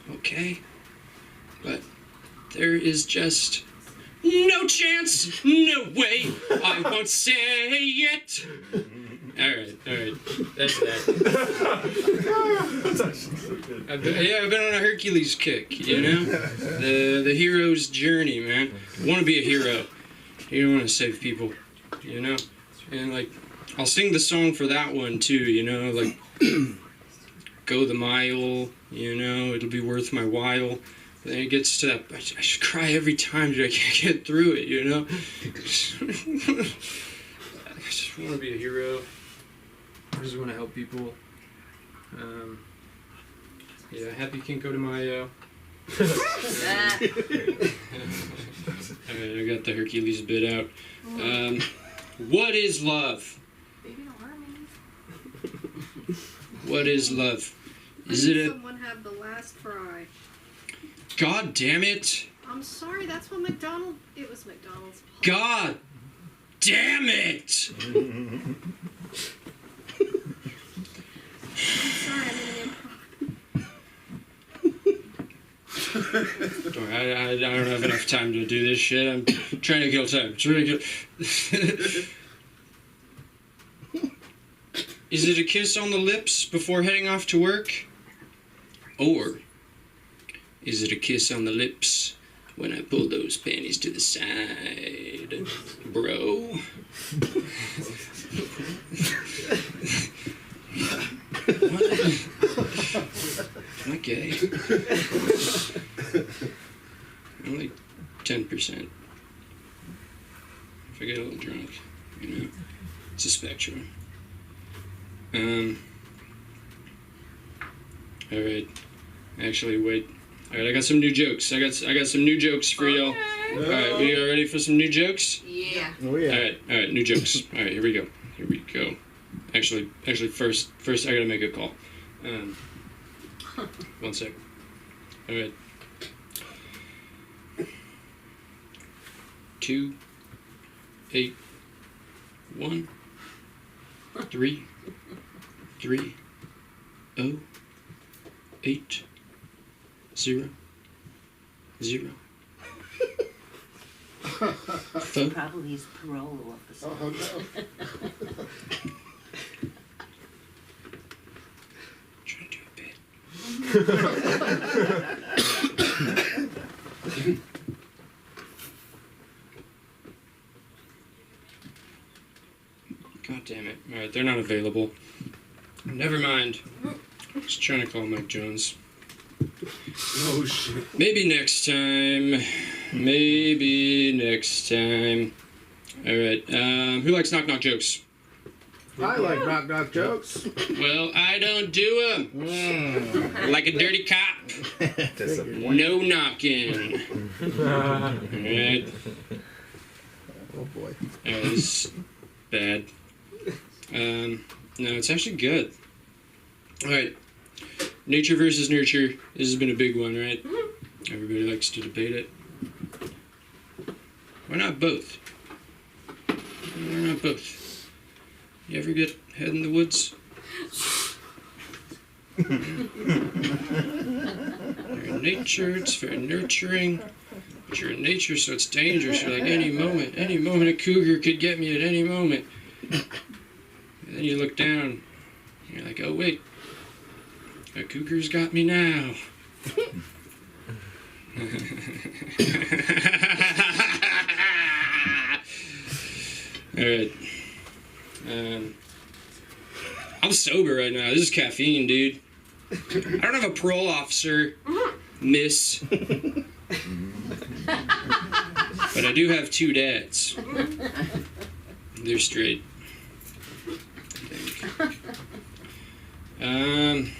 okay? But there is just no chance, no way, I won't say it. All right, that's that. I've been on a Hercules kick, you know? The hero's journey, man. I want to be a hero. You want to save people, you know? And, like, I'll sing the song for that one, too, you know? Like, go the mile, you know? It'll be worth my while. But then it gets to that, I should cry every time, dude. I can't get through it, you know? I just want to be a hero. I just want to help people. Yeah, Happy Kinko de Mayo. I got the Hercules bit out. What is love? Baby, don't hurt me. What is love? Is it a... Someone have the last fry. God damn it! I'm sorry, that's what McDonald's... It was McDonald's. God damn it! I'm sorry, I'm in improv. I don't have enough time to do this shit. I'm trying to kill time. Is it a kiss on the lips before heading off to work? Or is it a kiss on the lips when I pull those panties to the side, bro? Am I gay? I'm like 10%. If I get a little drunk, you know, it's a spectrum. All right. Actually, wait. All right, I got some new jokes. I got some new jokes for y'all. All right, we are ready for some new jokes? Yeah. Oh yeah. All right, new jokes. All right, here we go. Actually, first, I gotta make a call. 1 sec. All right. 2, 8, 1, 3, 3, 0, 8, 0, 0. Probably his parole officer. Oh no. Trying to do a bit. God damn it. Alright, they're not available. Never mind. Just trying to call Mike Jones. Oh shit. Maybe next time. Alright, who likes knock-knock jokes? I like knock jokes. Well, I don't do them. Like a dirty cop. No knocking. Alright. Oh boy. This is bad. No, it's actually good. Alright. Nature versus nurture. This has been a big one, right? Everybody likes to debate it. Why not both? Why not both? You ever get head in the woods? You're in nature, it's very nurturing. But you're in nature, so it's dangerous. You're like, any moment a cougar could get me at any moment. And then you look down, and you're like, oh wait, a cougar's got me now. Alright. I'm sober right now. This is caffeine, dude. I don't have a parole officer, miss. But I do have 2 dads. They're straight. I think.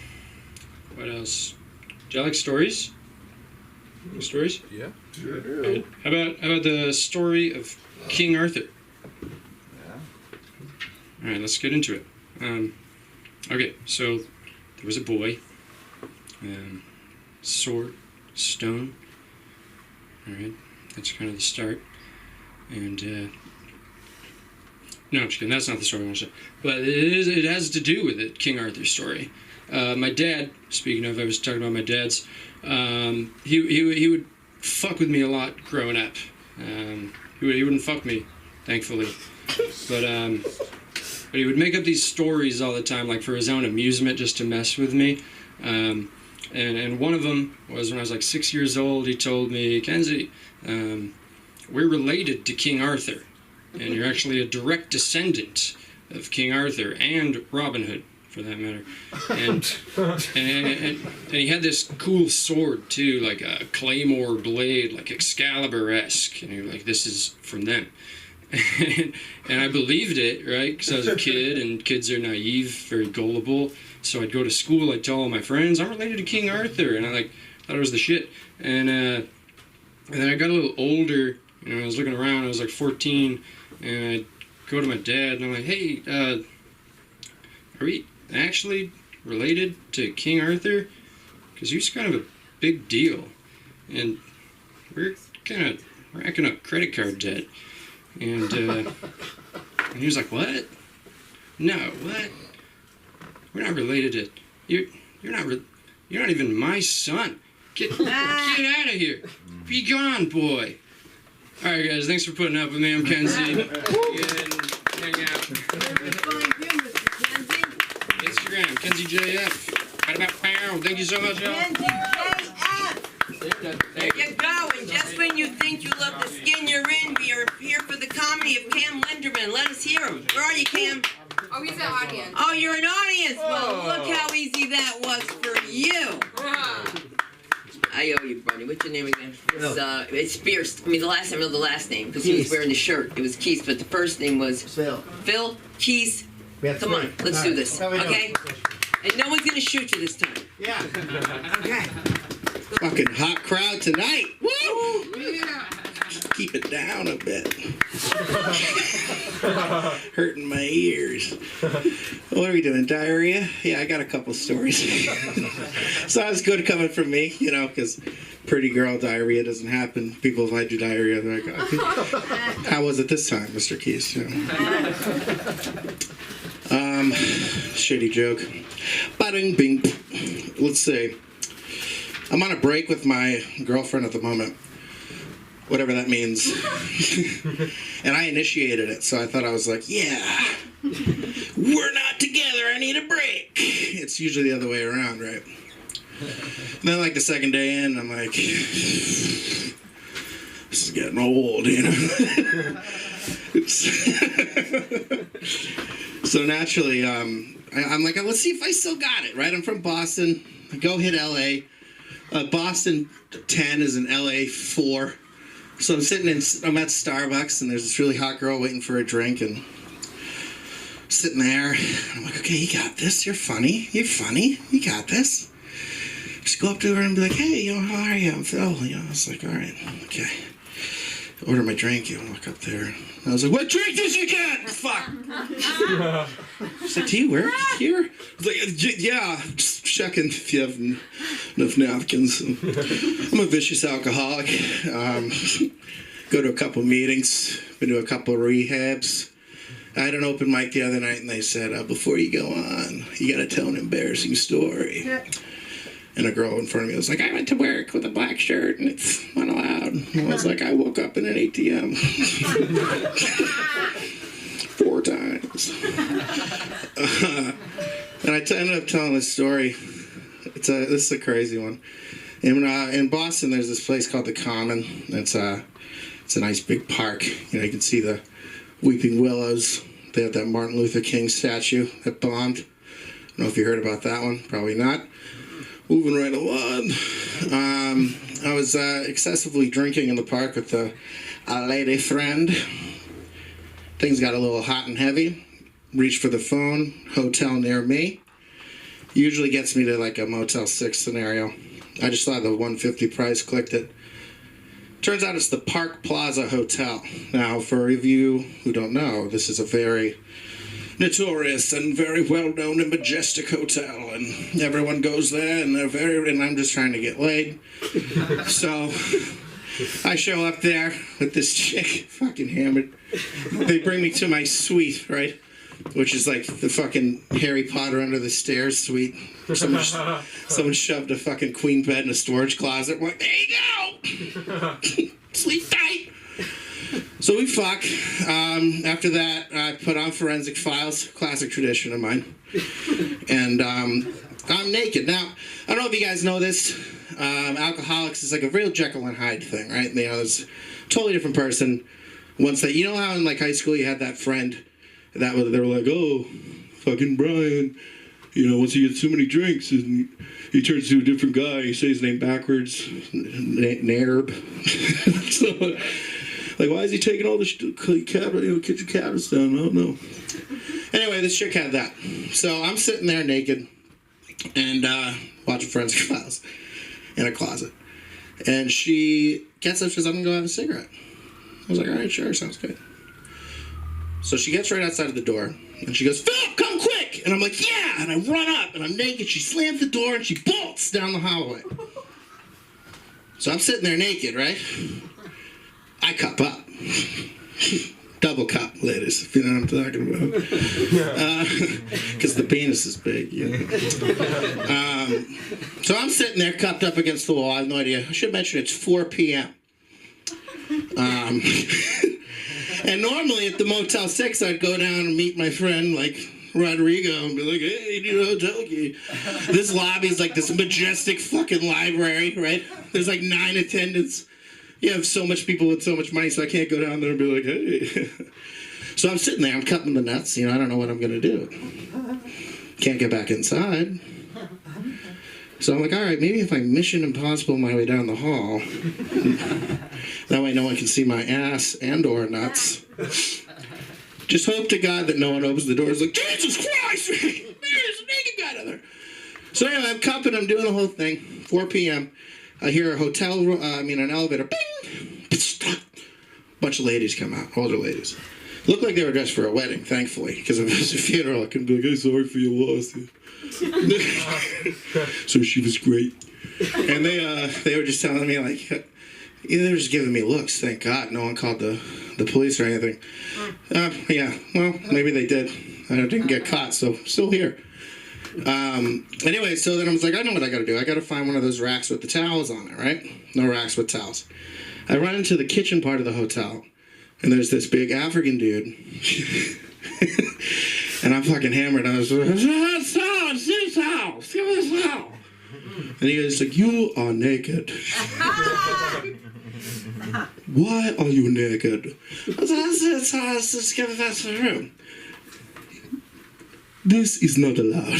What else? Do you like stories? Stories? Yeah. Sure do. Right. How about the story of King Arthur? All right, let's get into it. Okay, so there was a boy, sword, stone. All right, that's kind of the start. And no, I'm just kidding. That's not the story I want to say. But it has to do with it, King Arthur's story. My dad. Speaking of, I was talking about my dad's. He would fuck with me a lot growing up. He wouldn't fuck me, thankfully, but he would make up these stories all the time, like for his own amusement, just to mess with me. And one of them was when I was like 6 years old. He told me, Kenzie, we're related to King Arthur, and you're actually a direct descendant of King Arthur and Robin Hood, for that matter. And he had this cool sword too, like a claymore blade, like Excalibur-esque. And you're like, this is from them. And I believed it, right? Because I was a kid, and kids are naive, very gullible. So I'd go to school, I'd tell all my friends, I'm related to King Arthur, and I thought it was the shit. And then I got a little older, I was looking around, I was like 14, and I'd go to my dad, and I'm like, hey, are we actually related to King Arthur? Because he's kind of a big deal, and we're kind of racking up credit card debt. And he was like, what? No, what? We're not related to... You're not even my son. Get out of here. Be gone, boy. All right, guys, thanks for putting up with me. I'm Kenzie. Hang out. Instagram, KenzieJF. Thank you so much, y'all. There you go. And just when you think you love the skin you're in, we are here for the comedy of Cam Linderman. Let us hear him. Where are you, Cam? Oh, he's the audience. Oh, you're an audience. Well, look how easy that was for you. I owe you, buddy. What's your name again? It's Pierce. I mean, the last name, because he was wearing the shirt. It was Keith, but the first name was Phil. Phil, Keith. Come on, let's do this, okay? And no one's gonna shoot you this time. Yeah. Okay. Fucking hot crowd tonight. Woo! Yeah. Keep it down a bit. Hurting my ears. What are we doing? Diarrhea? Yeah, I got a couple stories. So that was good coming from me, because pretty girl diarrhea doesn't happen. People, if I do diarrhea, they're like, okay. How was it this time, Mr. Keys? Shitty joke. Bada bing. Let's see. I'm on a break with my girlfriend at the moment. Whatever that means. And I initiated it, so I thought I was like, yeah, we're not together, I need a break. It's usually the other way around, right? And then like the second day in, I'm like, this is getting old, So naturally, I'm like, let's see if I still got it, right? I'm from Boston. I go hit LA. Boston 10 is an LA 4. So I'm I'm at Starbucks, and there's this really hot girl waiting for a drink, and sitting there. I'm like, okay, you got this. You're funny. You got this. Just go up to her and be like, hey, how are you? I'm Phil. I was like, all right, okay. Order my drink. Walk up there. I was like, what drink did you get? Fuck. She's like, do you work here? I was like, yeah, just checking if you have enough napkins. I'm a vicious alcoholic. go to a couple meetings, been to a couple rehabs. I had an open mic the other night, and they said, before you go on, you got to tell an embarrassing story. And a girl in front of me was like, I went to work with a black shirt, and it's not allowed. And I was like, I woke up in an ATM 4 times. And I ended up telling this story. This is a crazy one. In Boston, there's this place called the Common. It's a nice big park. You know, you can see the Weeping Willows. They have that Martin Luther King statue that bombed. I don't know if you heard about that one. Probably not. Moving right along. I was excessively drinking in the park with a lady friend. Things got a little hot and heavy. Reached for the phone. Hotel near me. Usually gets me to like a Motel 6 scenario. I just saw the 150 price, clicked it. Turns out it's the Park Plaza Hotel. Now, for a of you who don't know, this is a very notorious and very well-known and majestic hotel, and everyone goes there, and and I'm just trying to get laid. So I show up there with this chick, fucking hammered. They bring me to my suite, right? Which is like the fucking Harry Potter under the stairs suite. Someone shoved a fucking queen bed in a storage closet. I'm like, there you go! Sleep tight! So we fuck. After that, I put on Forensic Files, classic tradition of mine. And I'm naked. Now, I don't know if you guys know this. Alcoholics is like a real Jekyll and Hyde thing, right? You know, it's a totally different person. Once that, you know how in like high school you had that friend that they were like, oh, fucking Brian, you know, once he gets too many drinks and he turns to a different guy, he says his name backwards, Nairb. So, like, why is he taking all the kitchen cabinets down? I don't know. Anyway, this chick had that. So I'm sitting there naked and watching Forensic Files in a closet. And she gets up, she says, I'm going to go have a cigarette. I was like, all right, sure, sounds good. So she gets right outside of the door, and she goes, Philip, come quick! And I'm like, yeah! And I run up, and I'm naked. She slams the door, and she bolts down the hallway. So I'm sitting there naked, right? I cup up. Double cup, ladies, if you know what I'm talking about. Because the penis is big, yeah. So I'm sitting there cupped up against the wall. I have no idea. I should mention it's 4 p.m. And normally at the Motel 6, I'd go down and meet my friend, like, Rodrigo, and be like, hey, you need a hotel key. This lobby is like this majestic fucking library, right? There's like 9 attendants. You have so much people with so much money, so I can't go down there and be like, hey. So I'm sitting there, I'm cutting the nuts, you know, I don't know what I'm going to do. Can't get back inside. So I'm like, all right, maybe if I Mission Impossible my way down the hall, that way no one can see my ass and or nuts. Just hope to God that no one opens the door. It's like, Jesus Christ! There's a naked guy down there. So anyway, I'm cupping, I'm doing the whole thing. 4 p.m. I hear an elevator, bing! Bunch of ladies come out, older ladies. Looked like they were dressed for a wedding, thankfully, because if it was a funeral, I could be like, hey, sorry for your loss. So she was great. And they were just telling me, like, they were just giving me looks. Thank God no one called the police or anything. Yeah, well, maybe they did. I didn't get caught, so still here. Anyway, so then I was like, I know what I gotta do. I gotta find one of those racks with the towels on it, right? No racks with towels. I run into the kitchen part of the hotel, and there's this big African dude. And I'm fucking hammered. I was like, towels, give me the towel. And he was like, you are naked. Why are you naked? I said, just give it back to the room. This is not allowed.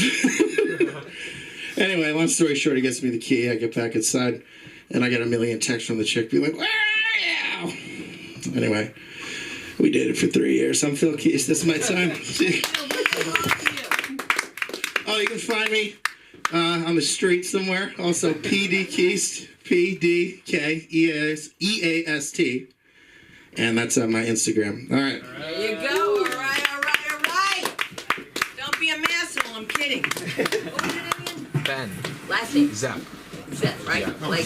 Anyway, long story short, he gets me the key. I get back inside, and I get a million texts from the chick being like, where are you? Anyway, we dated for 3 years. I'm Phil Keys. This is my time. Oh, you can find me on the street somewhere. Also, PD Keast, PDKEAST. And that's on my Instagram. All right. There you go. All right. Don't be a asshole. I'm kidding. What was your name again? Ben. Last name? Zepp. Zepp, right? Yeah. Like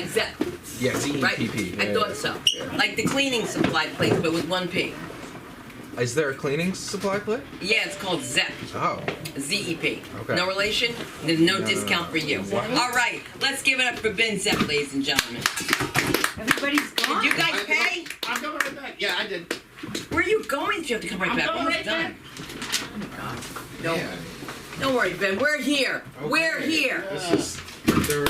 Zepp. Yeah, ZEPP. Right? Yeah, I thought so. Like the cleaning supply place, but with one P. Is there a cleaning supply place? Yeah, it's called ZEP. Oh. ZEP. Okay. No relation? There's no No, discount for you. All right, let's give it up for Ben Zepp, ladies and gentlemen. Everybody's gone. Did you guys pay? I'm coming right back. Yeah, I did. Where are you going? You have to come right I'm back. going Almost right done. back. Don't worry, Ben. We're here. We're here. There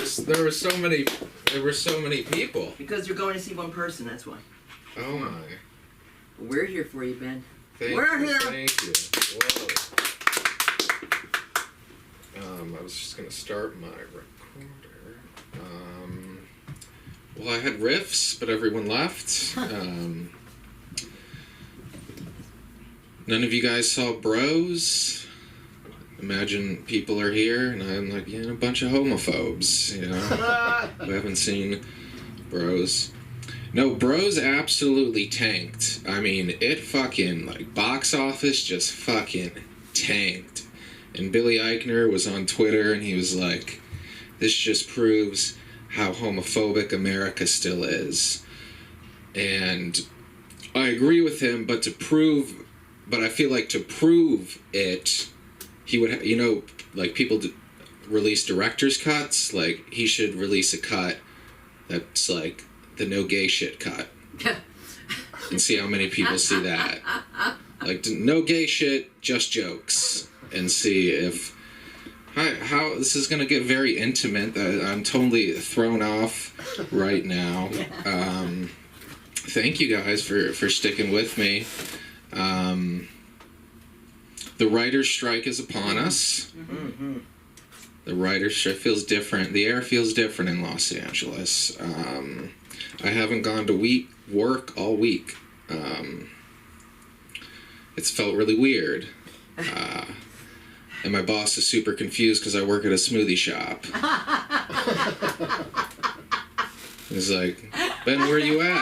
were so many people. Because you're going to see one person, that's why. Oh my. We're here for you, Ben. Thank We're you, here. Thank you. Whoa. I was just gonna start my recorder. Well, I had riffs, but everyone left. None of you guys saw Bros. Imagine people are here, and I'm like, yeah, a bunch of homophobes, you know, who haven't seen Bros. No, Bros absolutely tanked. I mean, it fucking, like, box office just fucking tanked. And Billy Eichner was on Twitter, and he was like, this just proves how homophobic America still is. And I agree with him, but I feel like to prove it, he would, you know, like people release director's cuts, like he should release a cut that's like the no gay shit cut. And see how many people see that. Like no gay shit, just jokes. And see if how this is gonna get very intimate. I'm totally thrown off right now. Thank you guys for sticking with me. The writer's strike is upon us. The writer's strike feels different. The air feels different in Los Angeles. I haven't gone to work all week. It's felt really weird. And my boss is super confused because I work at a smoothie shop. He's like, Ben, where are you at?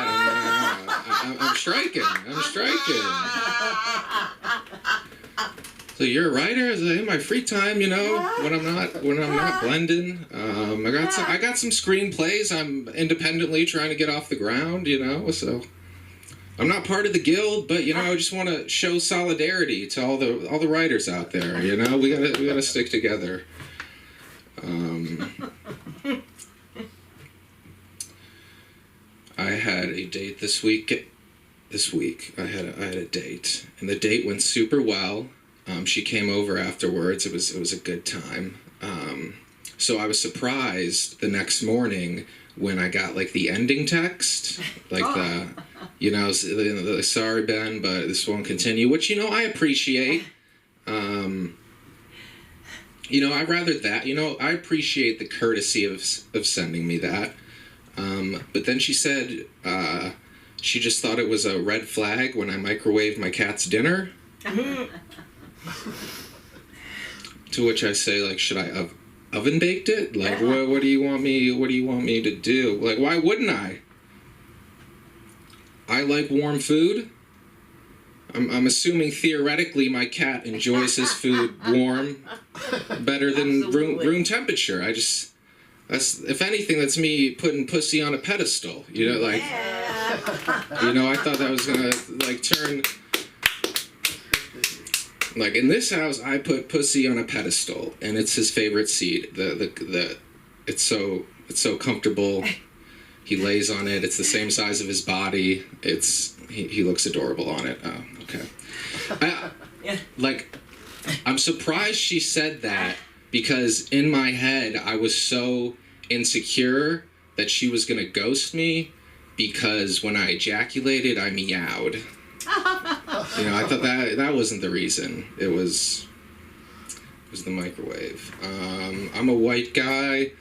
I'm striking. I'm striking. So you're a writer? In my free time, you know, when I'm not blending. I got some screenplays I'm independently trying to get off the ground, you know, so I'm not part of the guild, but you know, I just want to show solidarity to all the writers out there, you know. We gotta stick together. I had a date this week. I had a date, and the date went super well. She came over afterwards. It was a good time. So I was surprised the next morning when I got like the ending text, like the, you know, the sorry Ben, but this won't continue, which, you know, I appreciate. You know, I'd rather that, you know, I appreciate the courtesy of sending me that. But then she said she just thought it was a red flag when I microwaved my cat's dinner. To which I say, like, should I oven baked it? Like, what do you want me to do? Like, why wouldn't I? I like warm food. I'm assuming theoretically my cat enjoys his food warm better than room temperature. That's, if anything, that's me putting pussy on a pedestal. You know, like, you know, I thought that was gonna like turn. Like in this house, I put pussy on a pedestal, and it's his favorite seat. It's so comfortable. He lays on it. It's the same size of his body. He looks adorable on it. Oh, okay. I'm surprised she said that, because in my head I was so insecure that she was gonna ghost me, because when I ejaculated I meowed. You know, I thought that wasn't the reason. It was the microwave. I'm a white guy,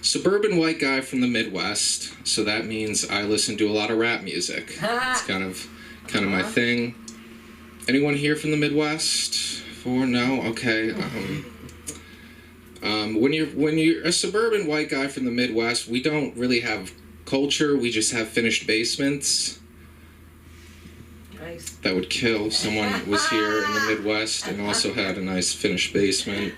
suburban white guy from the Midwest, so that means I listen to a lot of rap music. It's kind of my thing. Anyone here from the Midwest? No? Okay. When you're a suburban white guy from the Midwest, we don't really have culture. We just have finished basements. Nice. That would kill. Someone was here in the Midwest and also had a nice finished basement.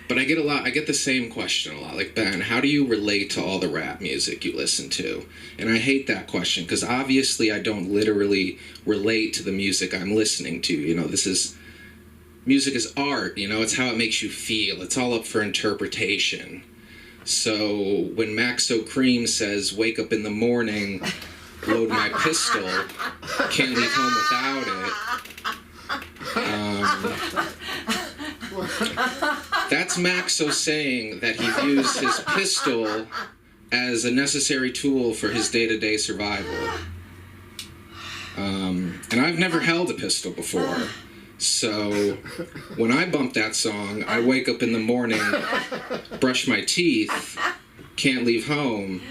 But I get the same question a lot. Like, Ben, how do you relate to all the rap music you listen to? And I hate that question because obviously I don't literally relate to the music I'm listening to. You know, music is art, you know, it's how it makes you feel. It's all up for interpretation. So when Maxo Cream says, wake up in the morning, load my pistol, can't leave home without it. That's Maxo saying that he views his pistol as a necessary tool for his day-to-day survival. And I've never held a pistol before. So when I bump that song, I wake up in the morning, brush my teeth, can't leave home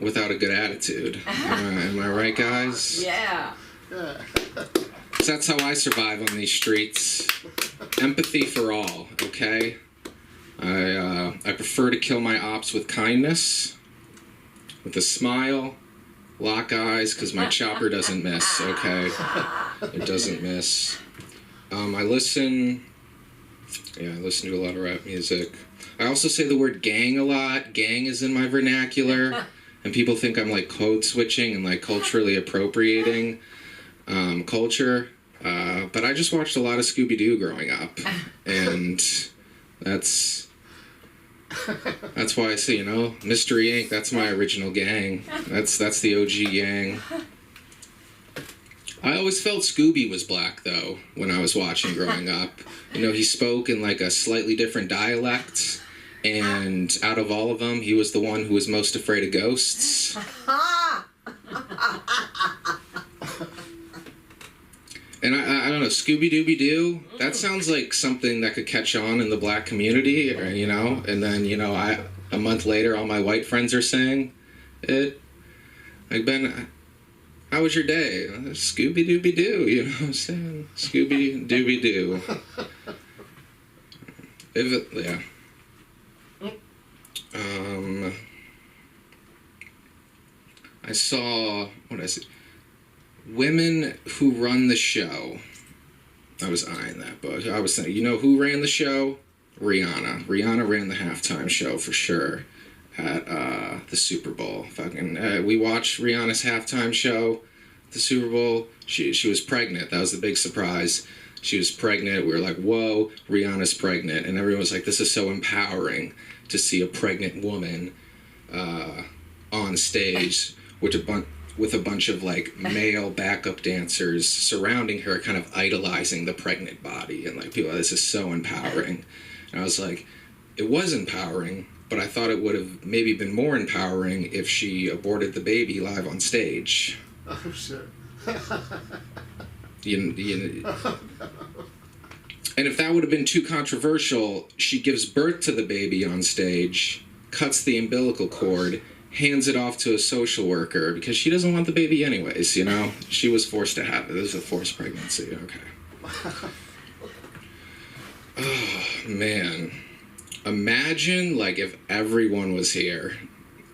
without a good attitude. Am I right, guys? Yeah. So that's how I survive on these streets. Empathy for all, okay? I prefer to kill my ops with kindness, with a smile, lock eyes, because my chopper doesn't miss, okay? It doesn't miss. I listen to a lot of rap music. I also say the word gang a lot. Gang is in my vernacular, and people think I'm like code switching and like culturally appropriating culture. But I just watched a lot of Scooby-Doo growing up, and that's why I say, you know, Mystery Inc. That's my original gang. That's the OG gang. I always felt Scooby was black, though, when I was watching growing up. You know, he spoke in, like, a slightly different dialect, and out of all of them, he was the one who was most afraid of ghosts. And I don't know, Scooby-Dooby-Doo, that sounds like something that could catch on in the black community, or, you know, and then, you know, a month later, all my white friends are saying it. Like, Ben, how was your day? Scooby-Dooby-Doo, you know what I'm saying? Scooby-Dooby-Doo. Yeah. I saw, what did I see? Women Who Run the Show. I was eyeing that book. I was thinking, you know who ran the show? Rihanna. Rihanna ran the halftime show for sure at the Super Bowl. We watched Rihanna's halftime show, the Super Bowl. She was pregnant. That was the big surprise. She was pregnant. We were like, whoa, Rihanna's pregnant. And everyone was like, this is so empowering to see a pregnant woman on stage with a bunch of like male backup dancers surrounding her, kind of idolizing the pregnant body, and like people, this is so empowering. And I was like, it was empowering, but I thought it would have maybe been more empowering if she aborted the baby live on stage. Oh shit. And if that would have been too controversial, she gives birth to the baby on stage, cuts the umbilical cord, hands it off to a social worker because she doesn't want the baby anyways, you know? She was forced to have it. This is a forced pregnancy, okay. Oh, man. Imagine, like, if everyone was here.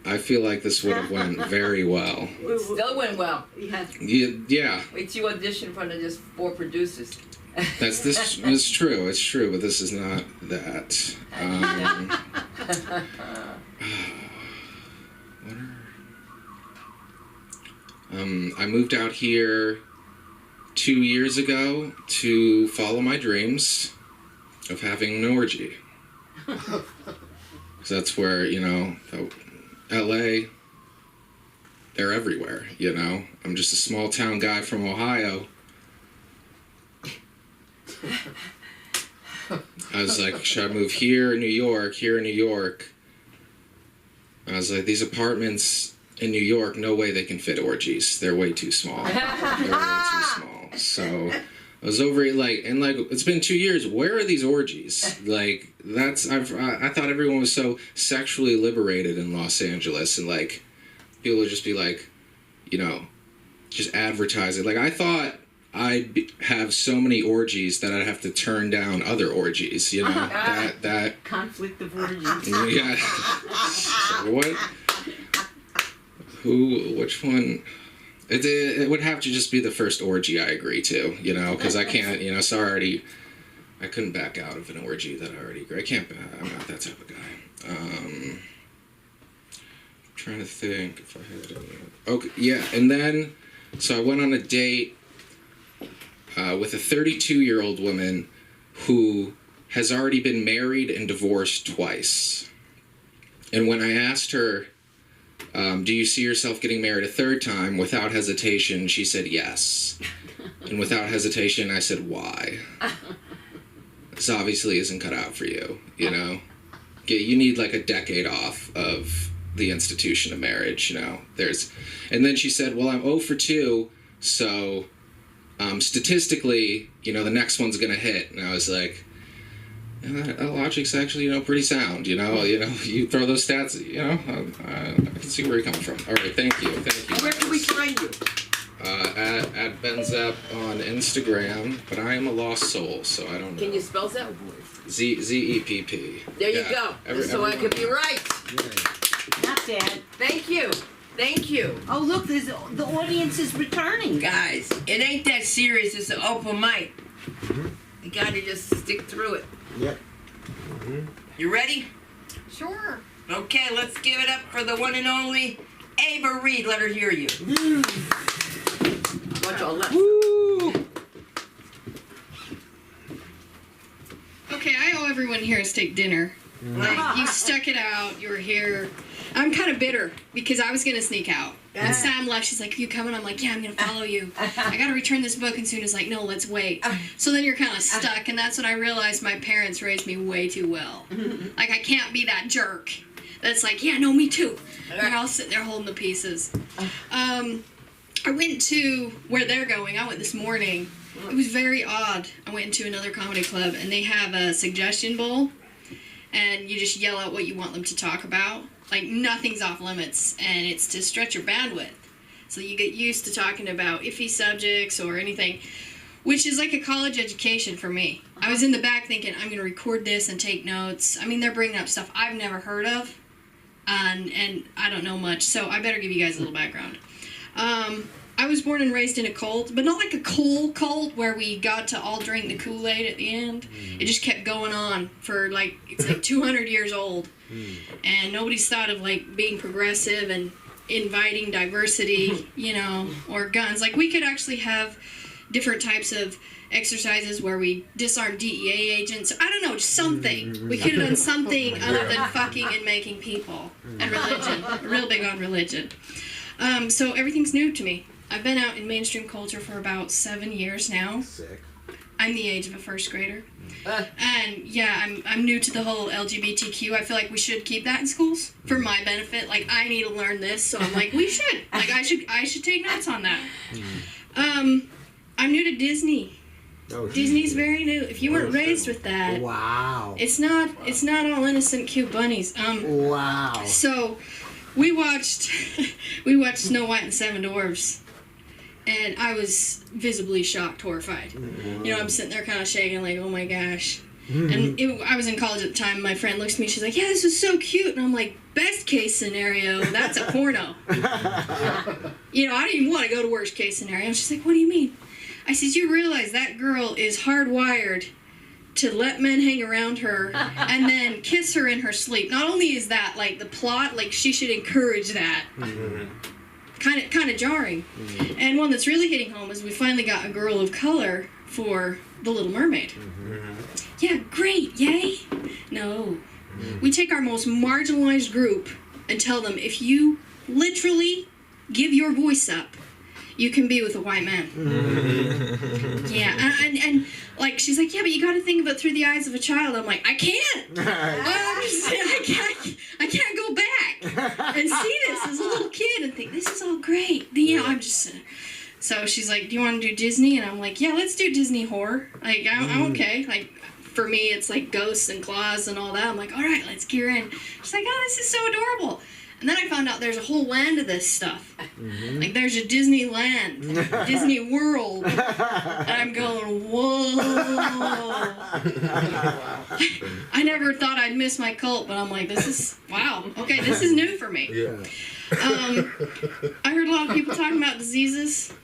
I feel like this would have went very well. It still went well. Yeah. Wait till you audition in front of just 4 producers. It's true, but this is not that. I moved out here 2 years ago to follow my dreams of having an orgy. So that's where, you know, LA, they're everywhere, you know? I'm just a small town guy from Ohio. I was like, should I move here in New York? I was like, these apartments in New York, no way they can fit orgies. They're way too small. So I was over like, and like, it's been 2 years. Where are these orgies? Like, I thought everyone was so sexually liberated in Los Angeles, and like, people would just be like, you know, just advertising. Like, I thought I'd have so many orgies that I'd have to turn down other orgies, you know? that conflict of orgies. Yeah. So what? Which one? It would have to just be the first orgy I agree to, you know, because I can't, you know, it's already I couldn't back out of an orgy that I already agreed. I'm not that type of guy. Trying to think if I had any. Okay, yeah, and then so I went on a date with a 32-year-old woman who has already been married and divorced twice. And when I asked her, do you see yourself getting married a third time, without hesitation, she said yes. And without hesitation, I said, why? This obviously isn't cut out for you, you know? You need like a decade off of the institution of marriage, you know? And then she said, well, I'm 0 for 2, so statistically, you know, the next one's gonna hit. And I was like, yeah, that logic's actually, you know, pretty sound, you know? You throw those stats, you know, I can see where you're coming from. All right, thank you. Where can we find you? At Benzep on Instagram, but I am a lost soul, so I don't know. Can you spell that? ZEPP. There you go. So I could be right. Not bad. Thank you. Thank you. Oh, look, the audience is returning. Guys, it ain't that serious. It's an open mic. You gotta just stick through it. Yep. You ready? Sure. Okay, let's give it up for the one and only Ava Reed. Let her hear you. Watch all that. Okay, I owe everyone here a steak dinner. Like, you stuck it out, you were here. I'm kind of bitter because I was going to sneak out. When Sam left, she's like, are you coming? I'm like, yeah, I'm going to follow you. I got to return this book. And Suna's like, no, let's wait. So then you're kind of stuck. And that's when I realized my parents raised me way too well. Like, I can't be that jerk that's like, yeah, no, me too. And I'll sit there holding the pieces. I went to where they're going. I went this morning. It was very odd. I went into another comedy club, and they have a suggestion bowl. And you just yell out what you want them to talk about. Like, nothing's off limits, and it's to stretch your bandwidth. So you get used to talking about iffy subjects or anything, which is like a college education for me. I was in the back thinking, I'm going to record this and take notes. I mean, they're bringing up stuff I've never heard of, and I don't know much, so I better give you guys a little background. I was born and raised in a cult, but not like a cool cult where we got to all drink the Kool-Aid at the end. It just kept going on for it's like 200 years old. And nobody's thought of like being progressive and inviting diversity, you know, or guns. Like, we could actually have different types of exercises where we disarm DEA agents. I don't know, just something. We could have done something other than fucking and making people. And religion. Real big on religion. So everything's new to me. I've been out in mainstream culture for about 7 years now. Sick. I'm the age of a first grader. And yeah, I'm new to the whole LGBTQ. I feel like we should keep that in schools for my benefit. Like, I need to learn this, so I'm like, we should. Like, I should take notes on that. I'm new to Disney. Oh, Disney's very new. If you weren't raised with that, wow. It's not all innocent cute bunnies. Wow. So we watched Snow White and the Seven Dwarfs. And I was visibly shocked, horrified. You know, I'm sitting there kind of shaking, like, oh my gosh. And I was in college at the time. My friend looks at me, she's like, yeah, this is so cute. And I'm like, best case scenario, that's a porno. You know, I didn't even want to go to worst case scenario. She's like, what do you mean? I said, you realize that girl is hardwired to let men hang around her and then kiss her in her sleep. Not only is that, like, the plot, like, she should encourage that. Kind of jarring. And one that's really hitting home is we finally got a girl of color for The Little Mermaid. Yeah, great, yay? No. We take our most marginalized group and tell them, if you literally give your voice up, you can be with a white man. Yeah, and like, she's like, yeah, but you got to think of it through the eyes of a child. I'm like, I can't. I can't go back and see this as a little kid and think, this is all great. You know, I'm just... So she's like, do you want to do Disney? And I'm like, yeah, let's do Disney horror. Like, I'm okay. Like, for me, it's like ghosts and claws and all that. I'm like, all right, let's gear in. She's like, oh, this is so adorable. And then I found out there's a whole land of this stuff. Like, there's a Disneyland, Disney World. And I'm going, whoa. I never thought I'd miss my cult, but I'm like, this is, wow. Okay, this is new for me. Yeah. I heard a lot of people talking about diseases,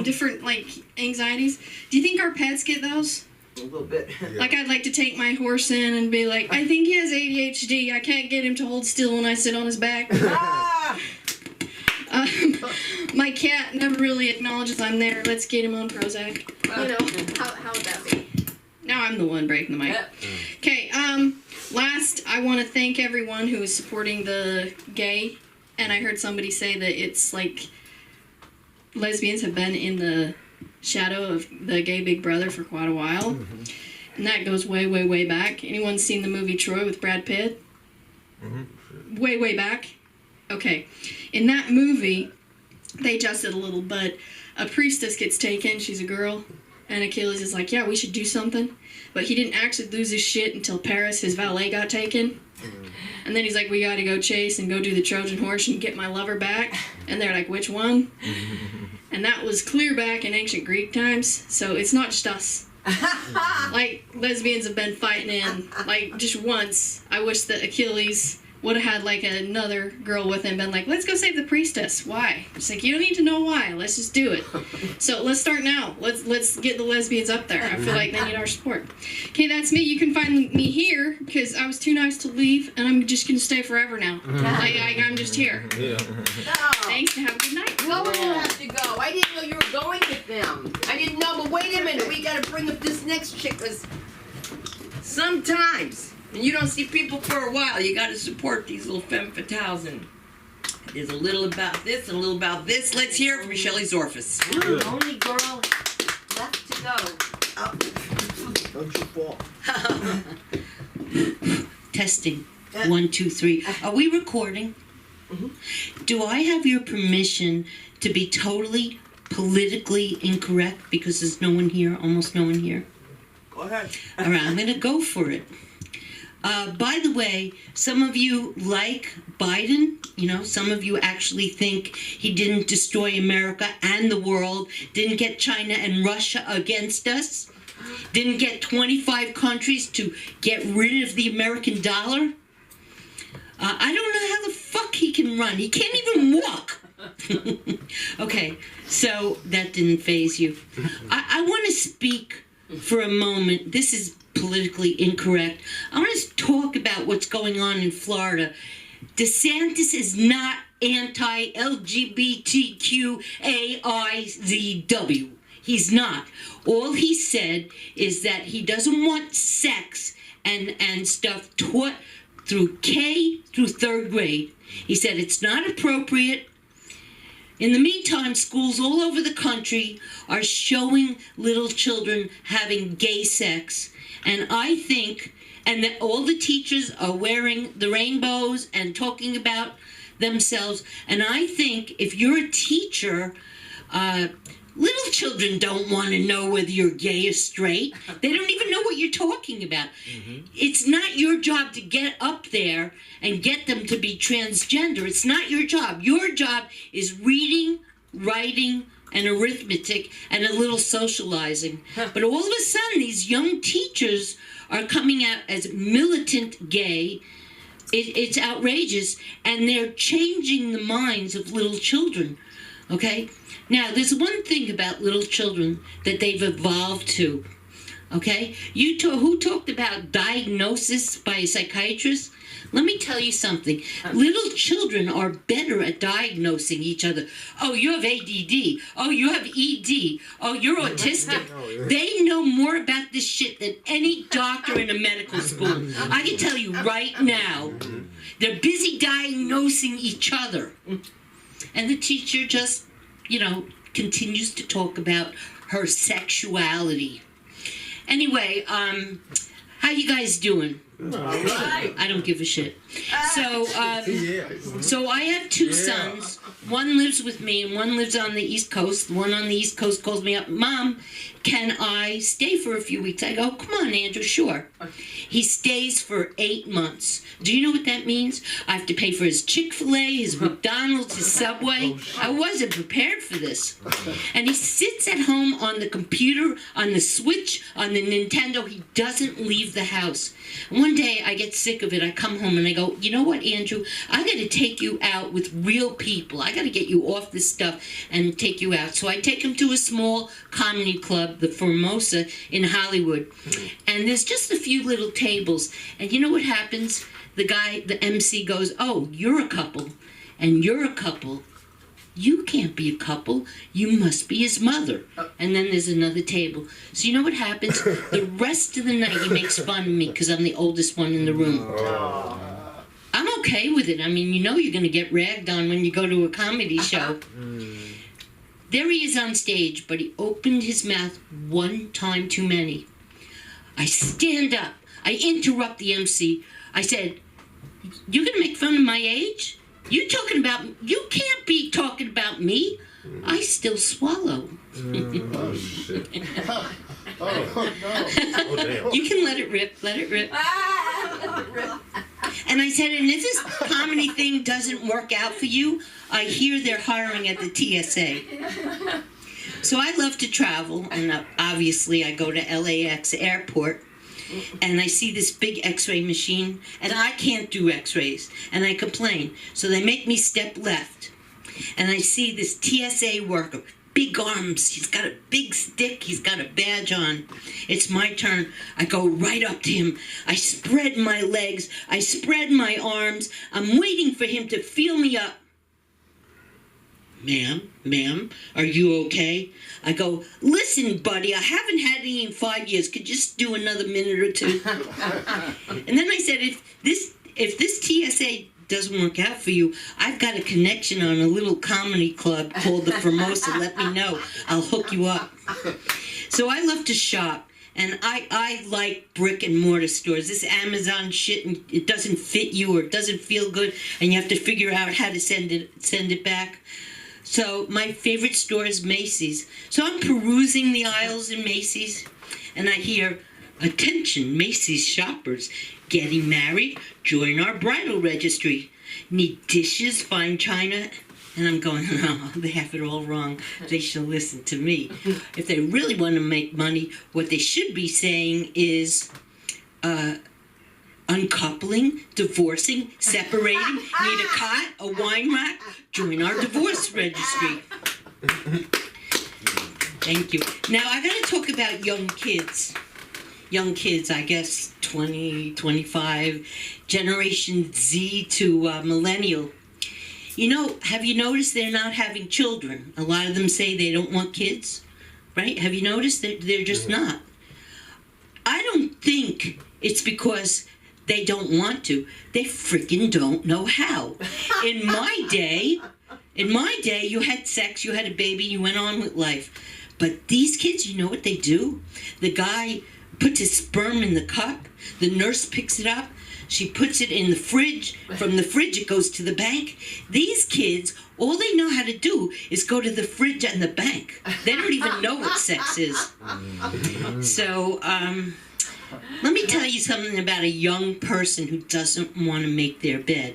different, like, anxieties. Do you think our pets get those? A little bit. Like, I'd like to take my horse in and be like, I think he has ADHD. I can't get him to hold still when I sit on his back. My cat never really acknowledges I'm there. Let's get him on Prozac. You know, how would that be? Now I'm the one breaking the mic. Okay, last, I want to thank everyone who is supporting the gay. And I heard somebody say that it's like lesbians have been in the shadow of the gay Big Brother for quite a while. And that goes way, way, way back. Anyone seen the movie Troy with Brad Pitt? Way, way back? Okay. In that movie, they adjusted a little, but a priestess gets taken. She's a girl. And Achilles is like, yeah, we should do something. But he didn't actually lose his shit until Paris, his valet, got taken. And then he's like, we gotta go chase and go do the Trojan horse and get my lover back. And they're like, which one? And that was clear back in ancient Greek times. So it's not just us. Like, lesbians have been fighting in, like, just once. I wish that Achilles would have had, like, another girl with him, been like, let's go save the priestess. Why? It's like, you don't need to know why. Let's just do it. So let's start now. Let's get the lesbians up there. I feel like they need our support. Okay, that's me. You can find me here, because I was too nice to leave, and I'm just going to stay forever now. I'm just here. No. Thanks, and have a good night. No one has to go. I didn't know you were going with them. I didn't know, but wait a minute. We gotta bring up this next chick, because Sometimes, when you don't see people for a while, you gotta support these little femme fatales. And there's a little about this and a little about this. Let's hear it from Shelley Zorfus. You're the only girl left to go. Don't you fall. Testing. 1, 2, 3. Are we recording? Do I have your permission to be totally politically incorrect because there's no one here, almost no one here? Go ahead. All right, I'm going to go for it. By the way, some of you like Biden. You know, some of you actually think he didn't destroy America and the world, didn't get China and Russia against us, didn't get 25 countries to get rid of the American dollar. I don't know how the fuck he can run. He can't even walk. Okay, so that didn't faze you. I want to speak for a moment. This is politically incorrect. I want to talk about what's going on in Florida. DeSantis is not anti-LGBTQAIZW. He's not. All he said is that he doesn't want sex and stuff taught through K through 3rd grade. He said it's not appropriate. In the meantime, schools all over the country are showing little children having gay sex. And I think, and that all the teachers are wearing the rainbows and talking about themselves. And I think if you're a teacher, little children don't want to know whether you're gay or straight. They don't even know what you're talking about. It's not your job to get up there and get them to be transgender. It's not your job. Your job is reading, writing, and arithmetic, and a little socializing. But all of a sudden, these young teachers are coming out as militant gay. It's outrageous, and they're changing the minds of little children, okay? Now, there's one thing about little children that they've evolved to, okay? Who talked about diagnosis by a psychiatrist? Let me tell you something. Little children are better at diagnosing each other. Oh, you have ADD. Oh, you have ED. Oh, you're autistic. They know more about this shit than any doctor in a medical school. I can tell you right now, they're busy diagnosing each other. And the teacher just, continues to talk about her sexuality. Anyway, how you guys doing? I don't give a shit. So I have 2 sons. One lives with me and one lives on the East Coast. The one on the East Coast calls me up, Mom, can I stay for a few weeks? I go, come on, Andrew, sure. He stays for 8 months. Do you know what that means? I have to pay for his Chick-fil-A, his McDonald's, his Subway. I wasn't prepared for this. And he sits at home on the computer, on the Switch, on the Nintendo. He doesn't leave the house. One one day I get sick of it. I come home and I go, you know what, Andrew? I got to take you out with real people. I got to get you off this stuff and take you out. So I take him to a small comedy club, the Formosa in Hollywood. And there's just a few little tables. And you know what happens? The MC goes, oh, you're a couple. And you're a couple. You can't be a couple. You must be his mother. And then there's another table. So you know what happens? The rest of the night he makes fun of me because I'm the oldest one in the room. I'm okay with it. I mean, you know you're going to get ragged on when you go to a comedy show. There he is on stage, but he opened his mouth one time too many. I stand up. I interrupt the MC. I said, you're going to make fun of my age? You can't be talking about me. I still swallow. Oh, shit. Oh, damn. You can let it rip, let it rip. And I said, and if this comedy thing doesn't work out for you, I hear they're hiring at the TSA. So I love to travel, and obviously I go to LAX airport. And I see this big x-ray machine, and I can't do x-rays, and I complain. So they make me step left. And I see this TSA worker, big arms, he's got a big stick, he's got a badge on. It's my turn. I go right up to him. I spread my legs, I spread my arms. I'm waiting for him to feel me up. Ma'am, are you okay? I go, listen, buddy, I haven't had any in 5 years. Could you just do another minute or two? And then I said, if this TSA doesn't work out for you, I've got a connection on a little comedy club called the Formosa. Let me know. I'll hook you up. So I love to shop. And I like brick and mortar stores. This Amazon shit, and it doesn't fit you or it doesn't feel good, and you have to figure out how to send it back. So my favorite store is Macy's. So I'm perusing the aisles in Macy's, and I hear, attention Macy's shoppers, getting married, join our bridal registry. Need dishes, fine china. And I'm going, no, they have it all wrong. They should listen to me. If they really want to make money, what they should be saying is uncoupling, divorcing, separating, need a cot, a wine rack, join our divorce registry. Thank you. Now, I got to talk about young kids. Young kids, I guess 20, 25, Generation Z to millennial. You know, have you noticed they're not having children? A lot of them say they don't want kids, right? Have you noticed that they're just not? I don't think it's because they don't want to. They freaking don't know how. In my day, you had sex, you had a baby, you went on with life. But these kids, you know what they do? The guy puts his sperm in the cup, the nurse picks it up, she puts it in the fridge. From the fridge, it goes to the bank. These kids, all they know how to do is go to the fridge and the bank. They don't even know what sex is. So, let me tell you something about a young person who doesn't want to make their bed.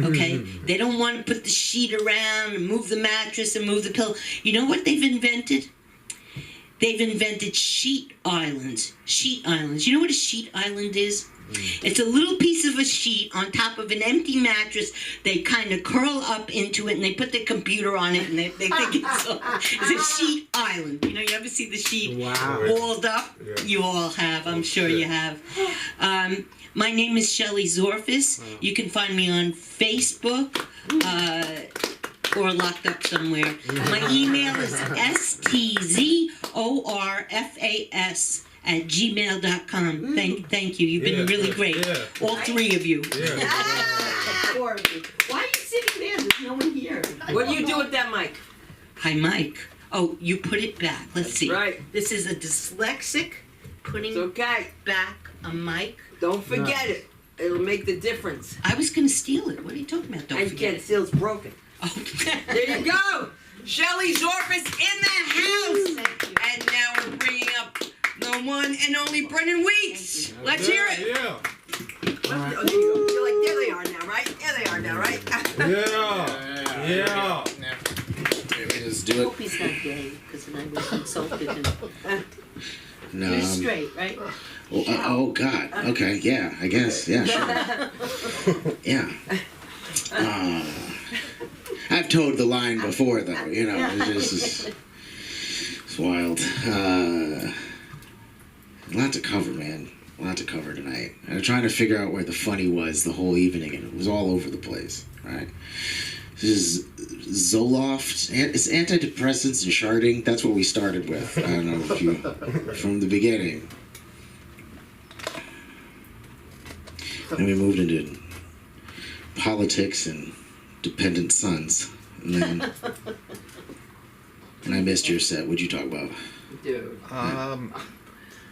Okay? They don't want to put the sheet around and move the mattress and move the pillow. You know what they've invented? They've invented sheet islands. Sheet islands. You know what a sheet island is? It's a little piece of a sheet on top of an empty mattress. They kind of curl up into it and they put their computer on it and they think it's a sheet island. You know, you ever see the sheet walled up? Yeah. You all have. I'm sure you have. My name is Shelley Zorfis. You can find me on Facebook or locked up somewhere. My email is stzorfas@gmail.com. Thank you. You've been really great. Yeah. All three of you. Yeah. Four of you. Why are you sitting there? There's no one here. What do you do with that mic? Hi, Mike. Oh, you put it back. Let's see. Right. This is a dyslexic putting back a mic. Don't forget it. It'll make the difference. I was going to steal it. What are you talking about? Don't forget it. It's broken. Oh. There you go. Shelley Zorfis in the house. And now we're bringing up the one and only Brendan Weeks. Let's hear it. Yeah. You're like, there they are now, right? There they are now, right? Yeah. Let's do I hope he's not gay, because then I was insulted him. No. You're straight, right? Oh God. Okay. Yeah. I guess. Yeah. Sure. Yeah. I've towed the line before, though. You know, it's wild. A lot to cover, man. A lot to cover tonight. I'm trying to figure out where the funny was the whole evening, and it was all over the place. Right. This is Zoloft. It's antidepressants and sharding. That's what we started with. I don't know if you from the beginning. Then we moved into politics and dependent sons. And then I missed your set. What'd you talk about? Dude.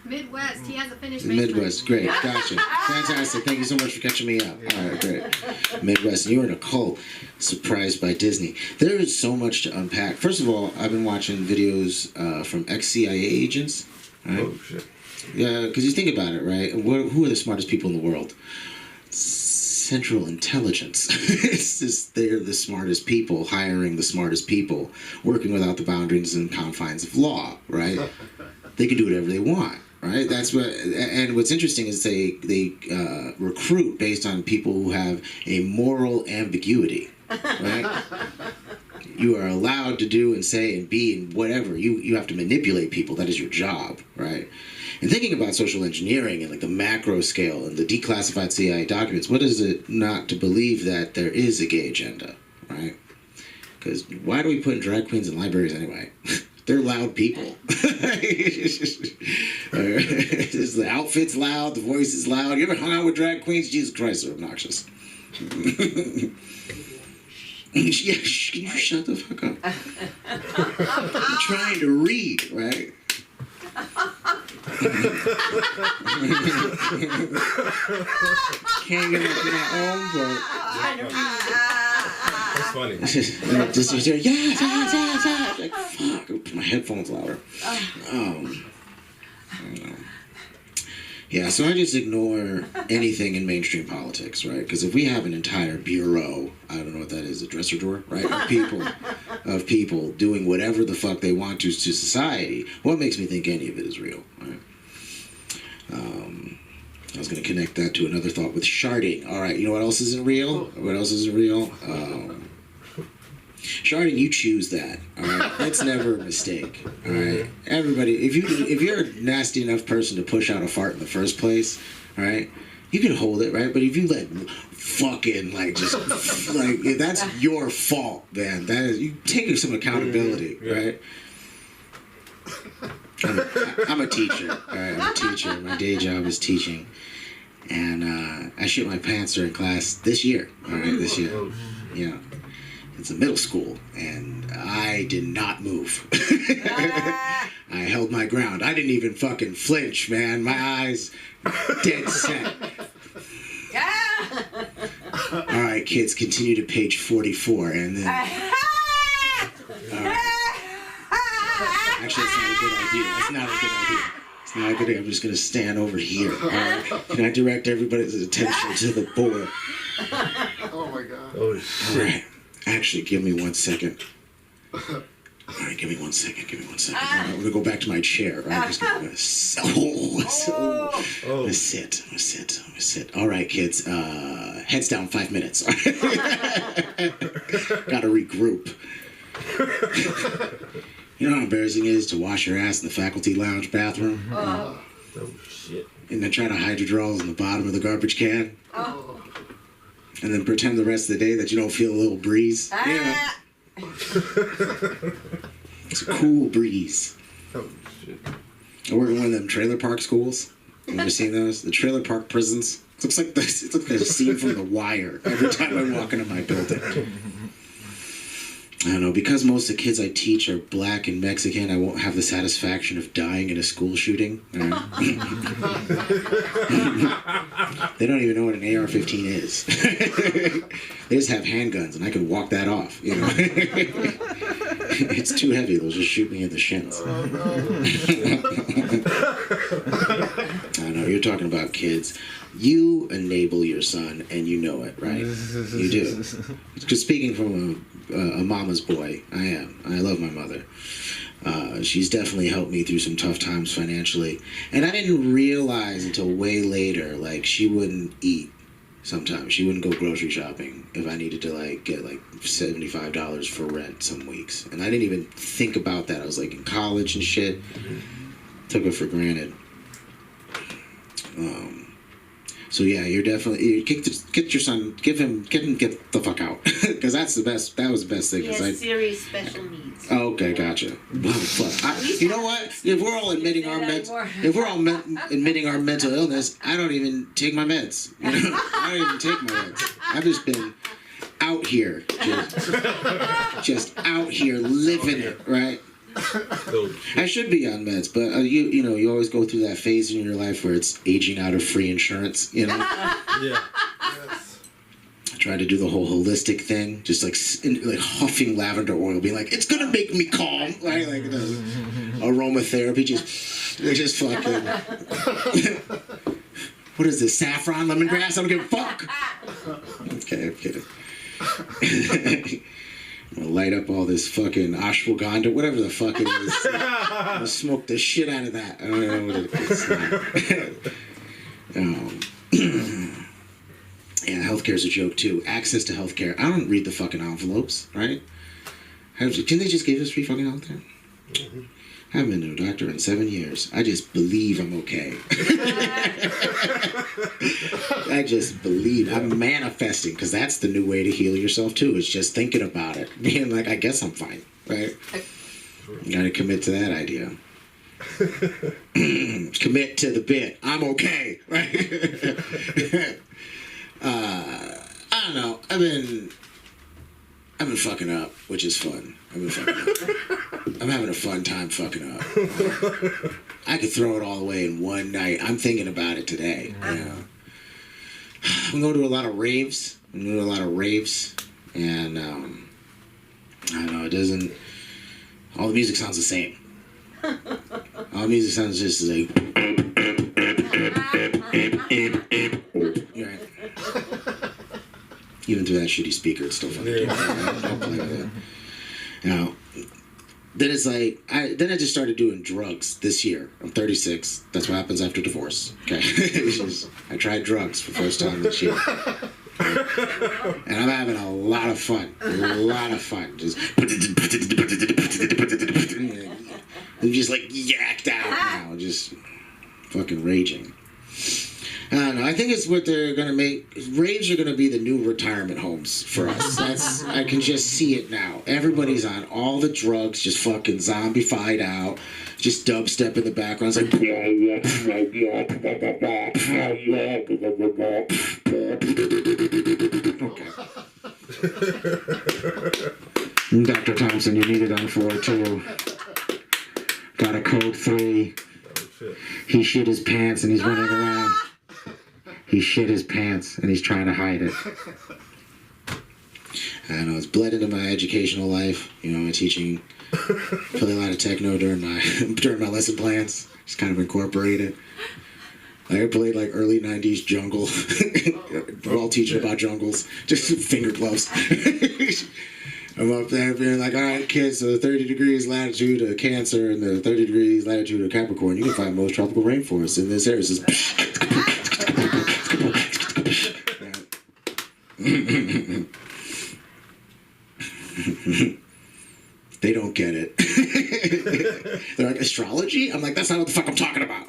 Midwest. He hasn't finished. Midwest. Great. Gotcha. Fantastic. Thank you so much for catching me up. All right, great. Midwest. You were in a cult surprised by Disney. There is so much to unpack. First of all, I've been watching videos from ex-CIA agents. Right? Oh, shit. Yeah, because you think about it, right? Who are the smartest people in the world? Central Intelligence. It's just they're the smartest people, hiring the smartest people, working without the boundaries and confines of law, right? They can do whatever they want, right? That's what. And what's interesting is they recruit based on people who have a moral ambiguity, right? You are allowed to do and say and be and whatever. You have to manipulate people. That is your job, right? And thinking about social engineering and like the macro scale and the declassified CIA documents, what is it not to believe that there is a gay agenda, right? Because why do we put drag queens in libraries anyway? They're loud people. The outfit's loud, the voice is loud. You ever hung out with drag queens? Jesus Christ, they're obnoxious. Yeah, can you shut the fuck up? I'm trying to read, right? Can't get up to my own book. That's funny. Just yeah. Like, fuck, my headphones louder. I don't know. Yeah, so I just ignore anything in mainstream politics, right? Because if we have an entire bureau, I don't know what that is, a dresser drawer, right? Of people doing whatever the fuck they want to society, what makes me think any of it is real, right? I was going to connect that to another thought with sharding. All right, you know what else isn't real? What else isn't real? Sharding, you choose that. All right, that's never a mistake. All right, everybody, if you're a nasty enough person to push out a fart in the first place, all right, you can hold it, right? But if you let fucking like just like that's your fault, man. That is you take some accountability, right? I'm a teacher. All right, I'm a teacher. My day job is teaching, and I shit my pants during class this year. All right, this year, yeah. It's a middle school, and I did not move. I held my ground. I didn't even fucking flinch, man. My eyes dead set. All right, kids, continue to page 44, and then... Actually, it's not a good idea. That's not a good idea. It's not a good idea. I'm just going to stand over here. All right? Can I direct everybody's attention to the board? Oh, my God. Oh, shit. All right. Actually, give me 1 second. All right, give me 1 second. Give me 1 second. All right, I'm gonna go back to my chair. All right, I'm just gonna sit. I'm gonna sit. All right, kids. Heads down. 5 minutes. Gotta regroup. You know how embarrassing it is to wash your ass in the faculty lounge bathroom? Oh shit! And then try to hide your drawers in the bottom of the garbage can. Oh. And then pretend the rest of the day that you don't feel a little breeze. Yeah. It's a cool breeze. Oh, shit. I work in one of them trailer park schools. Have you ever seen those? The trailer park prisons. It looks like a scene from The Wire every time I walk into my building. I don't know, because most of the kids I teach are black and Mexican, I won't have the satisfaction of dying in a school shooting. Right? They don't even know what an AR-15 is. They just have handguns, and I could walk that off, you know. It's too heavy, they'll just shoot me in the shins. Oh, no. I know, you're talking about kids. You enable your son, and you know it, right? You do. Because speaking from a mama's boy, I am. I love my mother. She's definitely helped me through some tough times financially. And I didn't realize until way later, like, she wouldn't eat sometimes. She wouldn't go grocery shopping if I needed to, like, get, like, $75 for rent some weeks. And I didn't even think about that. I was, like, in college and shit. Took it for granted. So yeah, you're definitely get your son, get him get the fuck out, because that's the best. That was the best thing. He has serious special needs. Oh, okay, gotcha. Oh, fuck. You know what? If we're all admitting our admitting our mental illness, I don't even take my meds. You know? I don't even take my meds. I've just been out here, just out here living it, right? I should be on meds, but you know, you always go through that phase in your life where it's aging out of free insurance, you know? Yeah. I tried to do the whole holistic thing, just like huffing lavender oil, being like, it's gonna make me calm, right? Like the aromatherapy, just fucking. What is this? Saffron, lemongrass? I don't give a fuck. Okay, I'm kidding. I'm gonna light up all this fucking ashwagandha, whatever the fuck it is. I'm gonna smoke the shit out of that. I don't know what it is. Yeah, healthcare's a joke too. Access to healthcare. I don't read the fucking envelopes, right? Didn't they just give us free fucking healthcare? Mm-hmm. I haven't been to a doctor in 7 years. I just believe I'm okay. I just believe. I'm manifesting, because that's the new way to heal yourself too. It's just thinking about it. Being like, I guess I'm fine, right? You gotta commit to that idea. Commit to the bit. I'm okay, right? I don't know. I've been fucking up, which is fun. I'm having a fun time fucking up. I could throw it all away in one night. I'm thinking about it today. You know? I'm going to a lot of raves. And I don't know. It doesn't. All the music sounds the same. All the music sounds just like. Right. Even through that shitty speaker, it's still fucking. Don't play with it. You know, then it's like, I just started doing drugs this year. I'm 36. That's what happens after divorce. Okay. I tried drugs for the first time this year. And I'm having a lot of fun. Just. I'm just like yacked out now. Just fucking raging. I don't know. I think it's what they're gonna make. Raves are gonna be the new retirement homes for us. I can just see it now. Everybody's on all the drugs, just fucking zombified out. Just dubstep in the background. It's like. Dr. Thompson, you need it on floor 2. Got a code 3. He shit his pants and he's running around. He shit his pants and he's trying to hide it. I don't know, it's bled into my educational life. You know, I'm teaching, play a lot of techno during my lesson plans. Just kind of incorporate it. I played like early 90s jungle. We're all teaching about jungles. Just finger gloves. I'm up there being like, all right, kids, so the 30 degrees latitude of Cancer and the 30 degrees latitude of Capricorn, you can find most tropical rainforests in this area. It's just they don't get it. They're like, astrology? I'm like, that's not what the fuck I'm talking about.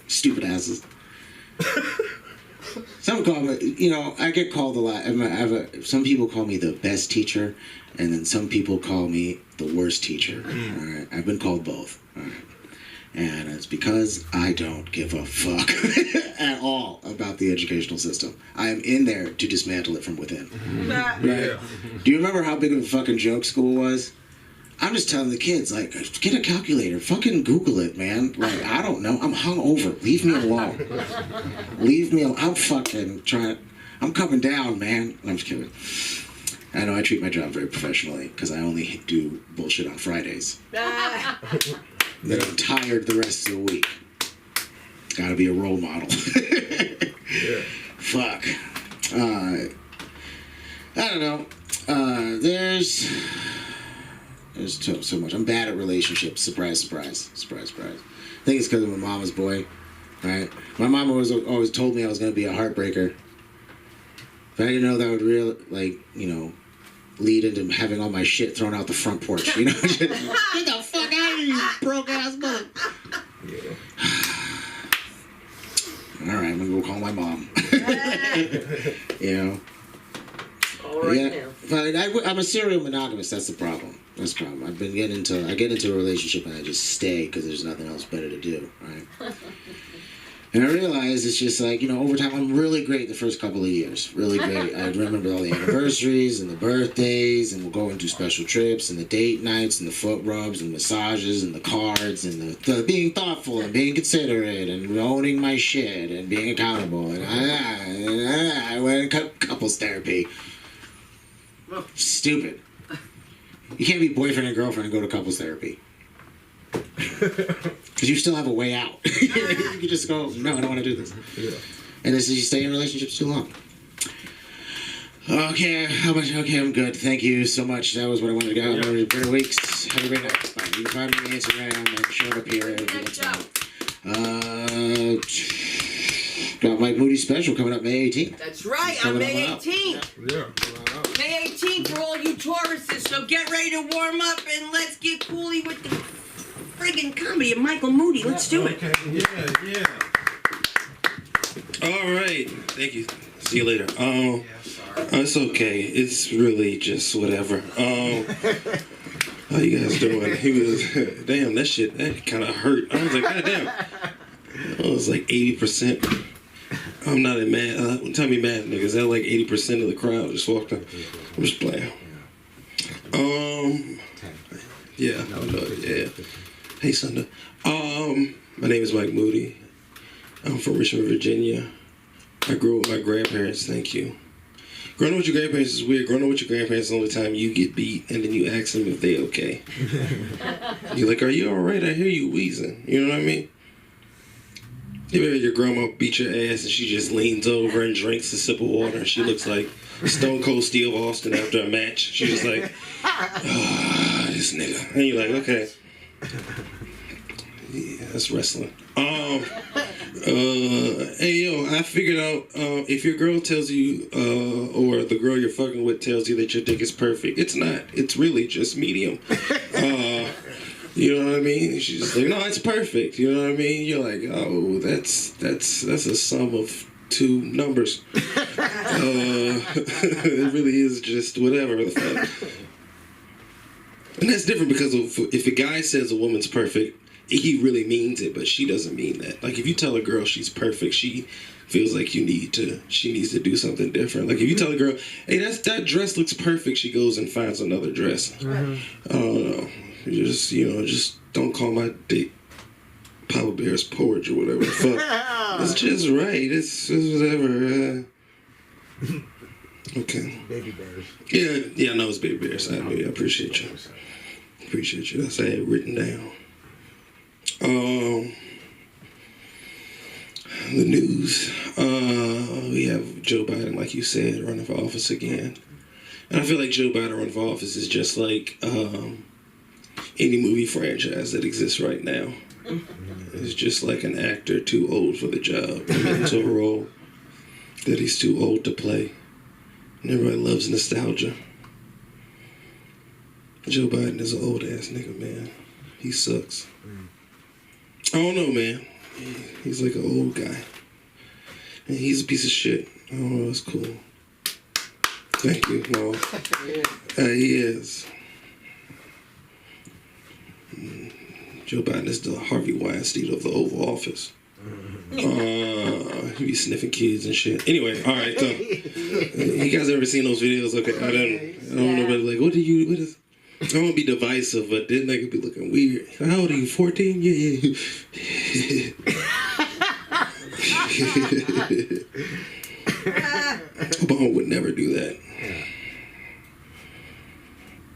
Stupid asses. Some call me, you know, I get called a lot. Some people call me the best teacher, and then some people call me the worst teacher. All right? I've been called both. All right? And it's because I don't give a fuck at all about the educational system. I am in there to dismantle it from within. Right? Yeah. Do you remember how big of a fucking joke school was? I'm just telling the kids, like, get a calculator. Fucking Google it, man. Like, I don't know. I'm hungover. Leave me alone. Leave me alone. I'm fucking trying. I'm coming down, man. I'm just kidding. I know I treat my job very professionally because I only do bullshit on Fridays. Then I'm tired the rest of the week. Gotta be a role model. Yeah. Fuck. I don't know. There's so much. I'm bad at relationships. Surprise, surprise, surprise, surprise. I think it's because I'm a mama's boy, right? My mom always told me I was gonna be a heartbreaker. But I didn't know that would really, like, you know, lead into having all my shit thrown out the front porch. You know, just, get the fuck out of here, you broke ass mother. All right, I'm gonna go call my mom. You know. All right Yeah, but I'm a serial monogamous. That's the problem. That's the problem. I get into a relationship and I just stay because there's nothing else better to do, right? And I realize it's just like, you know, over time, I'm really great the first couple of years. Really great. I remember all the anniversaries and the birthdays, and we'll go and do special trips and the date nights and the foot rubs and massages and the cards and the being thoughtful and being considerate and owning my shit and being accountable. And I went to couples therapy. Stupid. You can't be boyfriend and girlfriend and go to couples therapy. Because you still have a way out. You can just go, no, I don't want to do this. Yeah. And this is, you stay in relationships too long. Okay, okay, I'm good. Thank you so much. That was what I wanted to go. Have a great weeks. Have a great night. Bye. You can find me on Instagram and show up here. Got Mike Moody special coming up May 18th. That's right, on May 18th. May 18th for all you Tauruses, so get ready to warm up and let's get cooly with the friggin' comedy of Michael Moody. Let's do it. Yeah. All right. Thank you. See you later. It's okay. It's really just whatever. How you guys doing? He was, damn, that kind of hurt. I was like, God damn. I was like 80%. I'm not in mad. Tell me mad niggas. That like 80% of the crowd just walked up. I'm just playing. Yeah. Yeah. Hey, Sunday. My name is Mike Moody. I'm from Richmond, Virginia. I grew up with my grandparents. Thank you. Growing up with your grandparents is weird. Growing up with your grandparents is the only time you get beat, and then you ask them if they okay. You're like, are you all right? I hear you wheezing. You know what I mean? You ever had your grandma beat your ass and she just leans over and drinks a sip of water and she looks like Stone Cold Steve Austin after a match. She's just like, this nigga. And you're like, okay. Yeah, that's wrestling. Hey, yo, I figured out if your girl tells you, or the girl you're fucking with tells you that your dick is perfect, it's not. It's really just medium. You know what I mean? She's just like, no, it's perfect. You know what I mean? You're like, oh, that's a sum of two numbers. It really is just whatever the fuck. And that's different because if a guy says a woman's perfect, he really means it, but she doesn't mean that. Like if you tell a girl she's perfect, she feels like she needs to do something different. Like if you tell a girl, hey, that dress looks perfect, she goes and finds another dress. I don't know. Just don't call my dick Papa Bear's porridge or whatever the fuck. It's just right. It's whatever. Okay. Baby bears. Yeah, I know it's baby bears. I appreciate you. Appreciate you. That's I had written down. The news. We have Joe Biden, like you said, running for office again. And I feel like Joe Biden running for office is just like any movie franchise that exists right now. It's just like an actor too old for the job, into a role that he's too old to play. And everybody loves nostalgia. Joe Biden is an old ass nigga, man. He sucks. I don't know, man. He's like an old guy. And he's a piece of shit. I don't know, it's cool. Thank you, Mom. He is. Joe Biden is the Harvey Weinstein of the Oval Office. He be sniffing kids and shit. Anyway, all right. So, you guys ever seen those videos? Okay, I don't know, but like, what is? I don't want to be divisive, but then they could be looking weird. How old are you? 14? Yeah. Obama would never do that.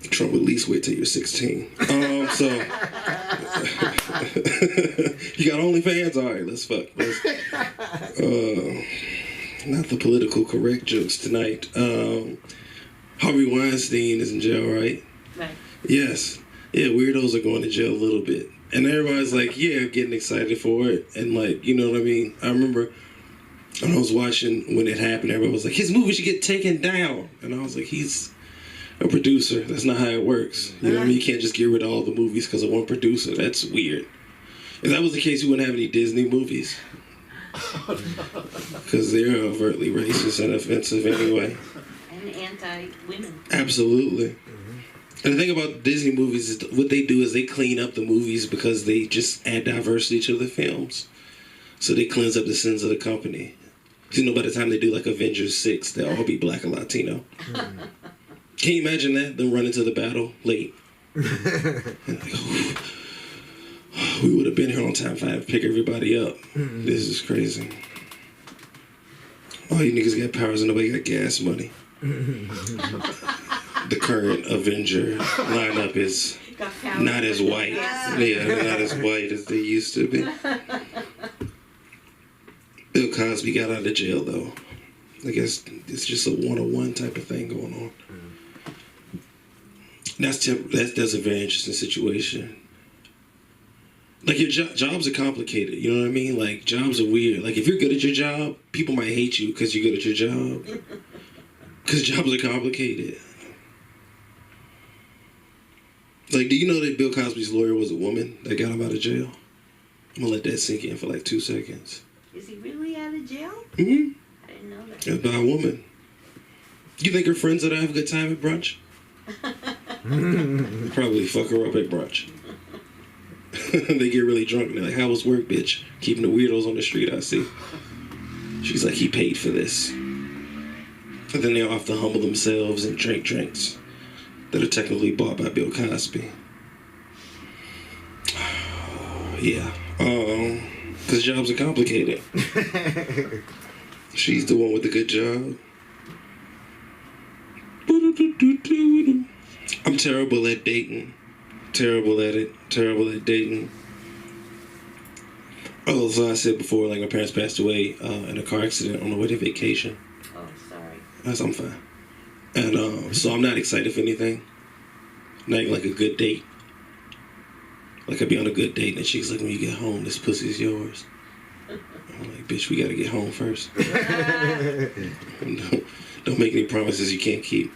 Trump would at least wait till you're 16. So you got OnlyFans? All right, let's fuck. Not the political correct jokes tonight. Harvey Weinstein is in jail, right? Right. Yes. yeah, weirdos are going to jail a little bit. And everybody's like, yeah, getting excited for it. And like, you know what I mean? I remember when I was watching when it happened, everybody was like, his movie should get taken down. And I was like, he's a producer. That's not how it works. You know what I mean? You can't just get rid of all the movies because of one producer. That's weird. If that was the case, we wouldn't have any Disney movies. Because they're overtly racist and offensive anyway. And anti-women. Absolutely. And the thing about Disney movies is what they do is they clean up the movies because they just add diversity to the films. So they cleanse up the sins of the company. You know, by the time they do like Avengers 6, they'll all be black or Latino. Can you imagine that? Them running to the battle late. And like, we would have been here on time if I had to pick everybody up. This is crazy. All you niggas got powers and nobody got gas money. The current Avenger lineup is not as white. Yeah, they're not as white as they used to be. Bill Cosby got out of jail though. I guess it's just a one-on-one type of thing going on. That's a very interesting situation. Like your jobs are complicated, you know what I mean? Like jobs are weird. Like if you're good at your job, people might hate you because you're good at your job. Because jobs are complicated. Like, do you know that Bill Cosby's lawyer was a woman that got him out of jail? I'm gonna let that sink in for like 2 seconds. Is he really out of jail? Mm-hmm. I didn't know that. It's by a woman. You think her friends that have a good time at brunch? Probably fuck her up at brunch. They get really drunk and they're like, how was work, bitch? Keeping the weirdos on the street, I see. She's like, he paid for this. And then they'll have to humble themselves and drink drinks that are technically bought by Bill Cosby. Yeah. Because jobs are complicated. She's the one with the good job. I'm terrible at dating. Terrible at it. Terrible at dating. Oh, so I said before, like my parents passed away in a car accident on the way to vacation. Oh, sorry. I'm fine. And so I'm not excited for anything. Not even like a good date. Like I'd be on a good date and she's like, when you get home, this pussy's yours. I'm like, bitch, we gotta get home first. Don't make any promises you can't keep.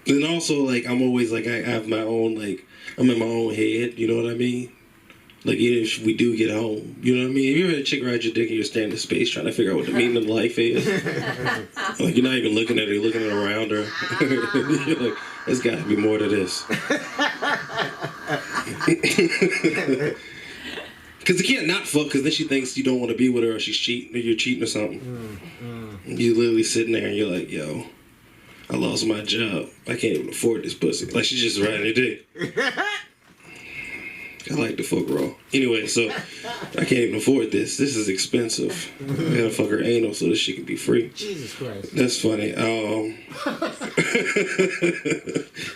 And also, like, I'm always like, I have my own, like, I'm in my own head, you know what I mean? Like, even if we do get home, you know what I mean? Have you ever had a chick ride your dick and you're standing in space trying to figure out what the meaning of life is? Like, you're not even looking at her, you're looking at around her. You're like, there's got to be more to this. Because you can't not fuck, because then she thinks you don't want to be with her or she's cheating, or you're cheating or something. You literally sitting there and you're like, yo, I lost my job. I can't even afford this pussy. Like, she's just riding her dick. I like to fuck raw. Anyway, so I can't even afford this. This is expensive. I gotta fuck her anal so that she can be free. Jesus Christ. That's funny. Have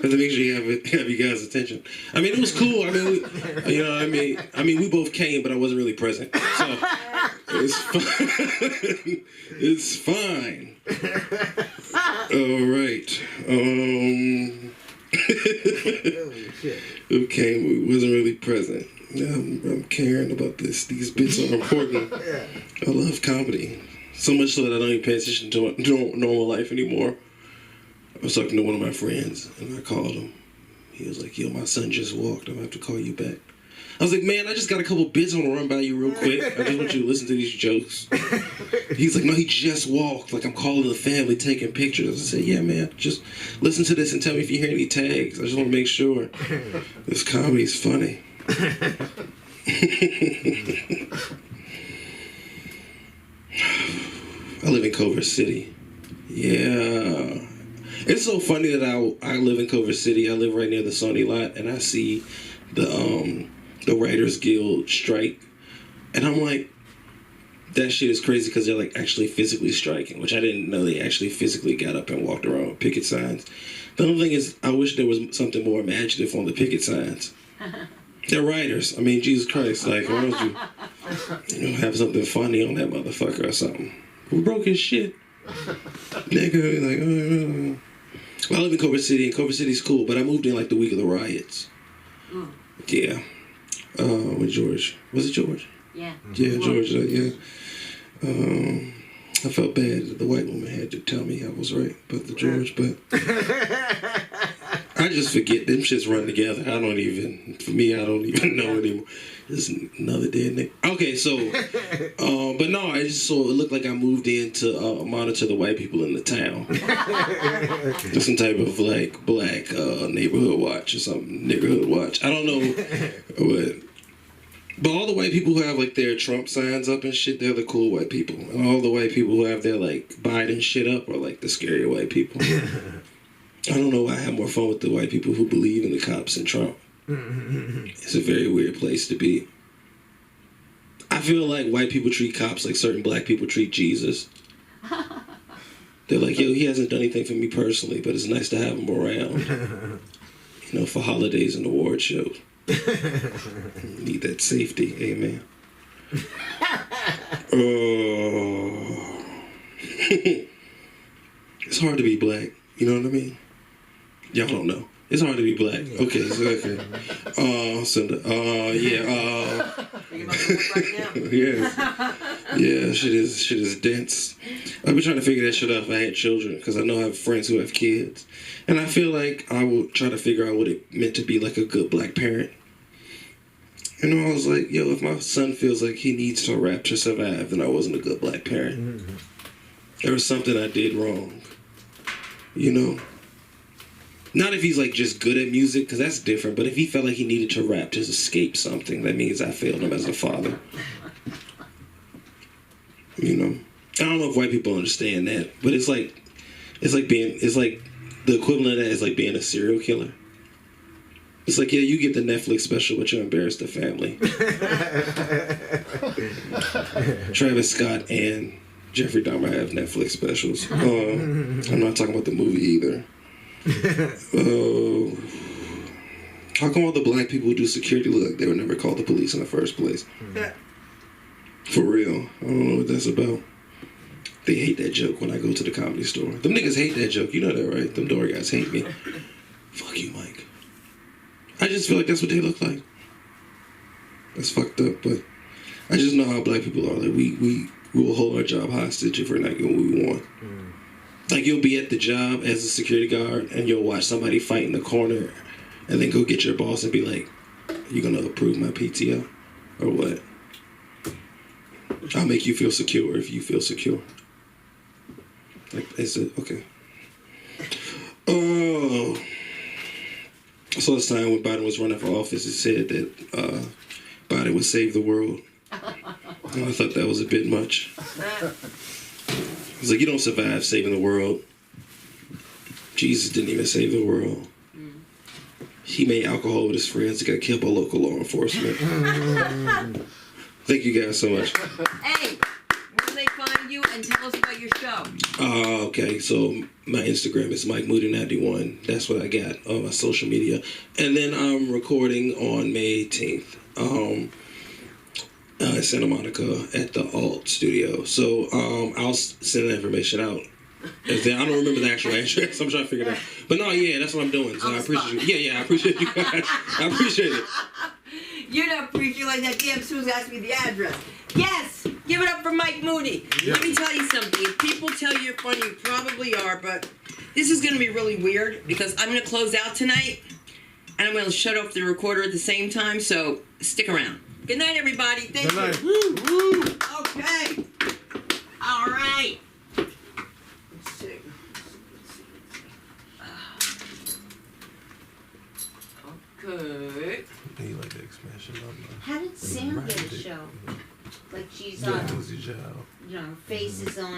to make sure you have you guys' attention. I mean, it was cool. I mean, you know what I mean? I mean, we both came, but I wasn't really present. So it's fine. It's fine. All right. Who came? We wasn't really present. I'm caring about this. These bits are important. I love comedy. So much so that I don't even pay attention to normal life anymore. I was talking to one of my friends, and I called him. He was like, yo, my son just walked. I'm going to have to call you back. I was like, man, I just got a couple bits I want to run by you real quick. I just want you to listen to these jokes. He's like, no, he just walked. Like, I'm calling the family, taking pictures. I said, yeah, man, just listen to this and tell me if you hear any tags. I just want to make sure this comedy's funny. I live in Culver City. Yeah. It's so funny that I live in Culver City. I live right near the Sony lot, and I see the Writers Guild strike, and I'm like, that shit is crazy because they're like actually physically striking, which I didn't know they actually physically got up and walked around with picket signs. The only thing is, I wish there was something more imaginative on the picket signs. They're writers. I mean, Jesus Christ, like, why don't you have something funny on that motherfucker or something? We broke his shit. Nigga, like, I live in Culver City, and Culver City's cool, but I moved in like the week of the riots. Yeah. With George. Was it George? Yeah. Yeah, George, yeah. I felt bad that the white woman had to tell me I was right about the George, but I just forget. Them shits run together. I don't even know anymore. It's another dead nigga. Okay, so, but no, I just saw it looked like I moved in to monitor the white people in the town. Some type of like black neighborhood watch or something, neighborhood watch. I don't know, but all the white people who have like their Trump signs up and shit, they're the cool white people. And all the white people who have their like Biden shit up are like the scary white people. I don't know why I have more fun with the white people who believe in the cops and Trump. It's a very weird place to be. I feel like white people treat cops like certain black people treat Jesus. They're like, yo, he hasn't done anything for me personally, but it's nice to have him around. You know, for holidays and award shows. Need that safety, amen. It's hard to be black, you know what I mean? Y'all don't know. It's hard to be black. Okay, so okay. Cinder. Yeah, shit is dense. I've been trying to figure that shit out if I had children, because I know I have friends who have kids. And I feel like I will try to figure out what it meant to be like a good black parent. And I was like, yo, if my son feels like he needs to rap to survive, then I wasn't a good black parent. There was something I did wrong. You know? Not if he's like just good at music, because that's different, but if he felt like he needed to rap to escape something, that means I failed him as a father. You know? I don't know if white people understand that, but it's like the equivalent of that is like being a serial killer. It's like, yeah, you get the Netflix special, but you're embarrassed the family. Travis Scott and Jeffrey Dahmer have Netflix specials. I'm not talking about the movie either. How come all the black people who do security look like they were never called the police in the first place? For real. I don't know what that's about. They hate that joke when I go to the Comedy Store. Them niggas hate that joke. You know that, right? Them door guys hate me. Fuck you, Mike. I just feel like that's what they look like. That's fucked up, but I just know how black people are. Like we will hold our job hostage if we're not getting what we want. Like you'll be at the job as a security guard and you'll watch somebody fight in the corner and then go get your boss and be like, you gonna approve my PTO? Or what? I'll make you feel secure if you feel secure. Like, is it okay? Oh. I saw this time when Biden was running for office, it said that Biden would save the world. And I thought that was a bit much. It's like, you don't survive saving the world. Jesus didn't even save the world. He made alcohol with his friends. He got killed by local law enforcement. Thank you guys so much. Hey, where do they find you, and tell us about your show? Okay, so my Instagram is Mike Moody 91. That's what I got on my social media. And then I'm recording on May 18th. In Santa Monica at the Alt Studio. So I'll send the information out. I don't remember the actual address. I'm trying to figure it out. But no, yeah, that's what I'm doing. So I appreciate you. Yeah, I appreciate you guys. I appreciate it. You don't appreciate like that damn Susan asked me the address. Yes! Give it up for Mike Moody. Let me tell you something. If people tell you you're funny, you probably are, but this is going to be really weird because I'm going to close out tonight and I'm going to shut off the recorder at the same time, so stick around. Good night, everybody. Thank you. Woo, woo. Okay. All right. Let's see. Okay. You like to smash it up. How did Sam get a show? Like she's Yeah, on, it was your job. you know, her face is on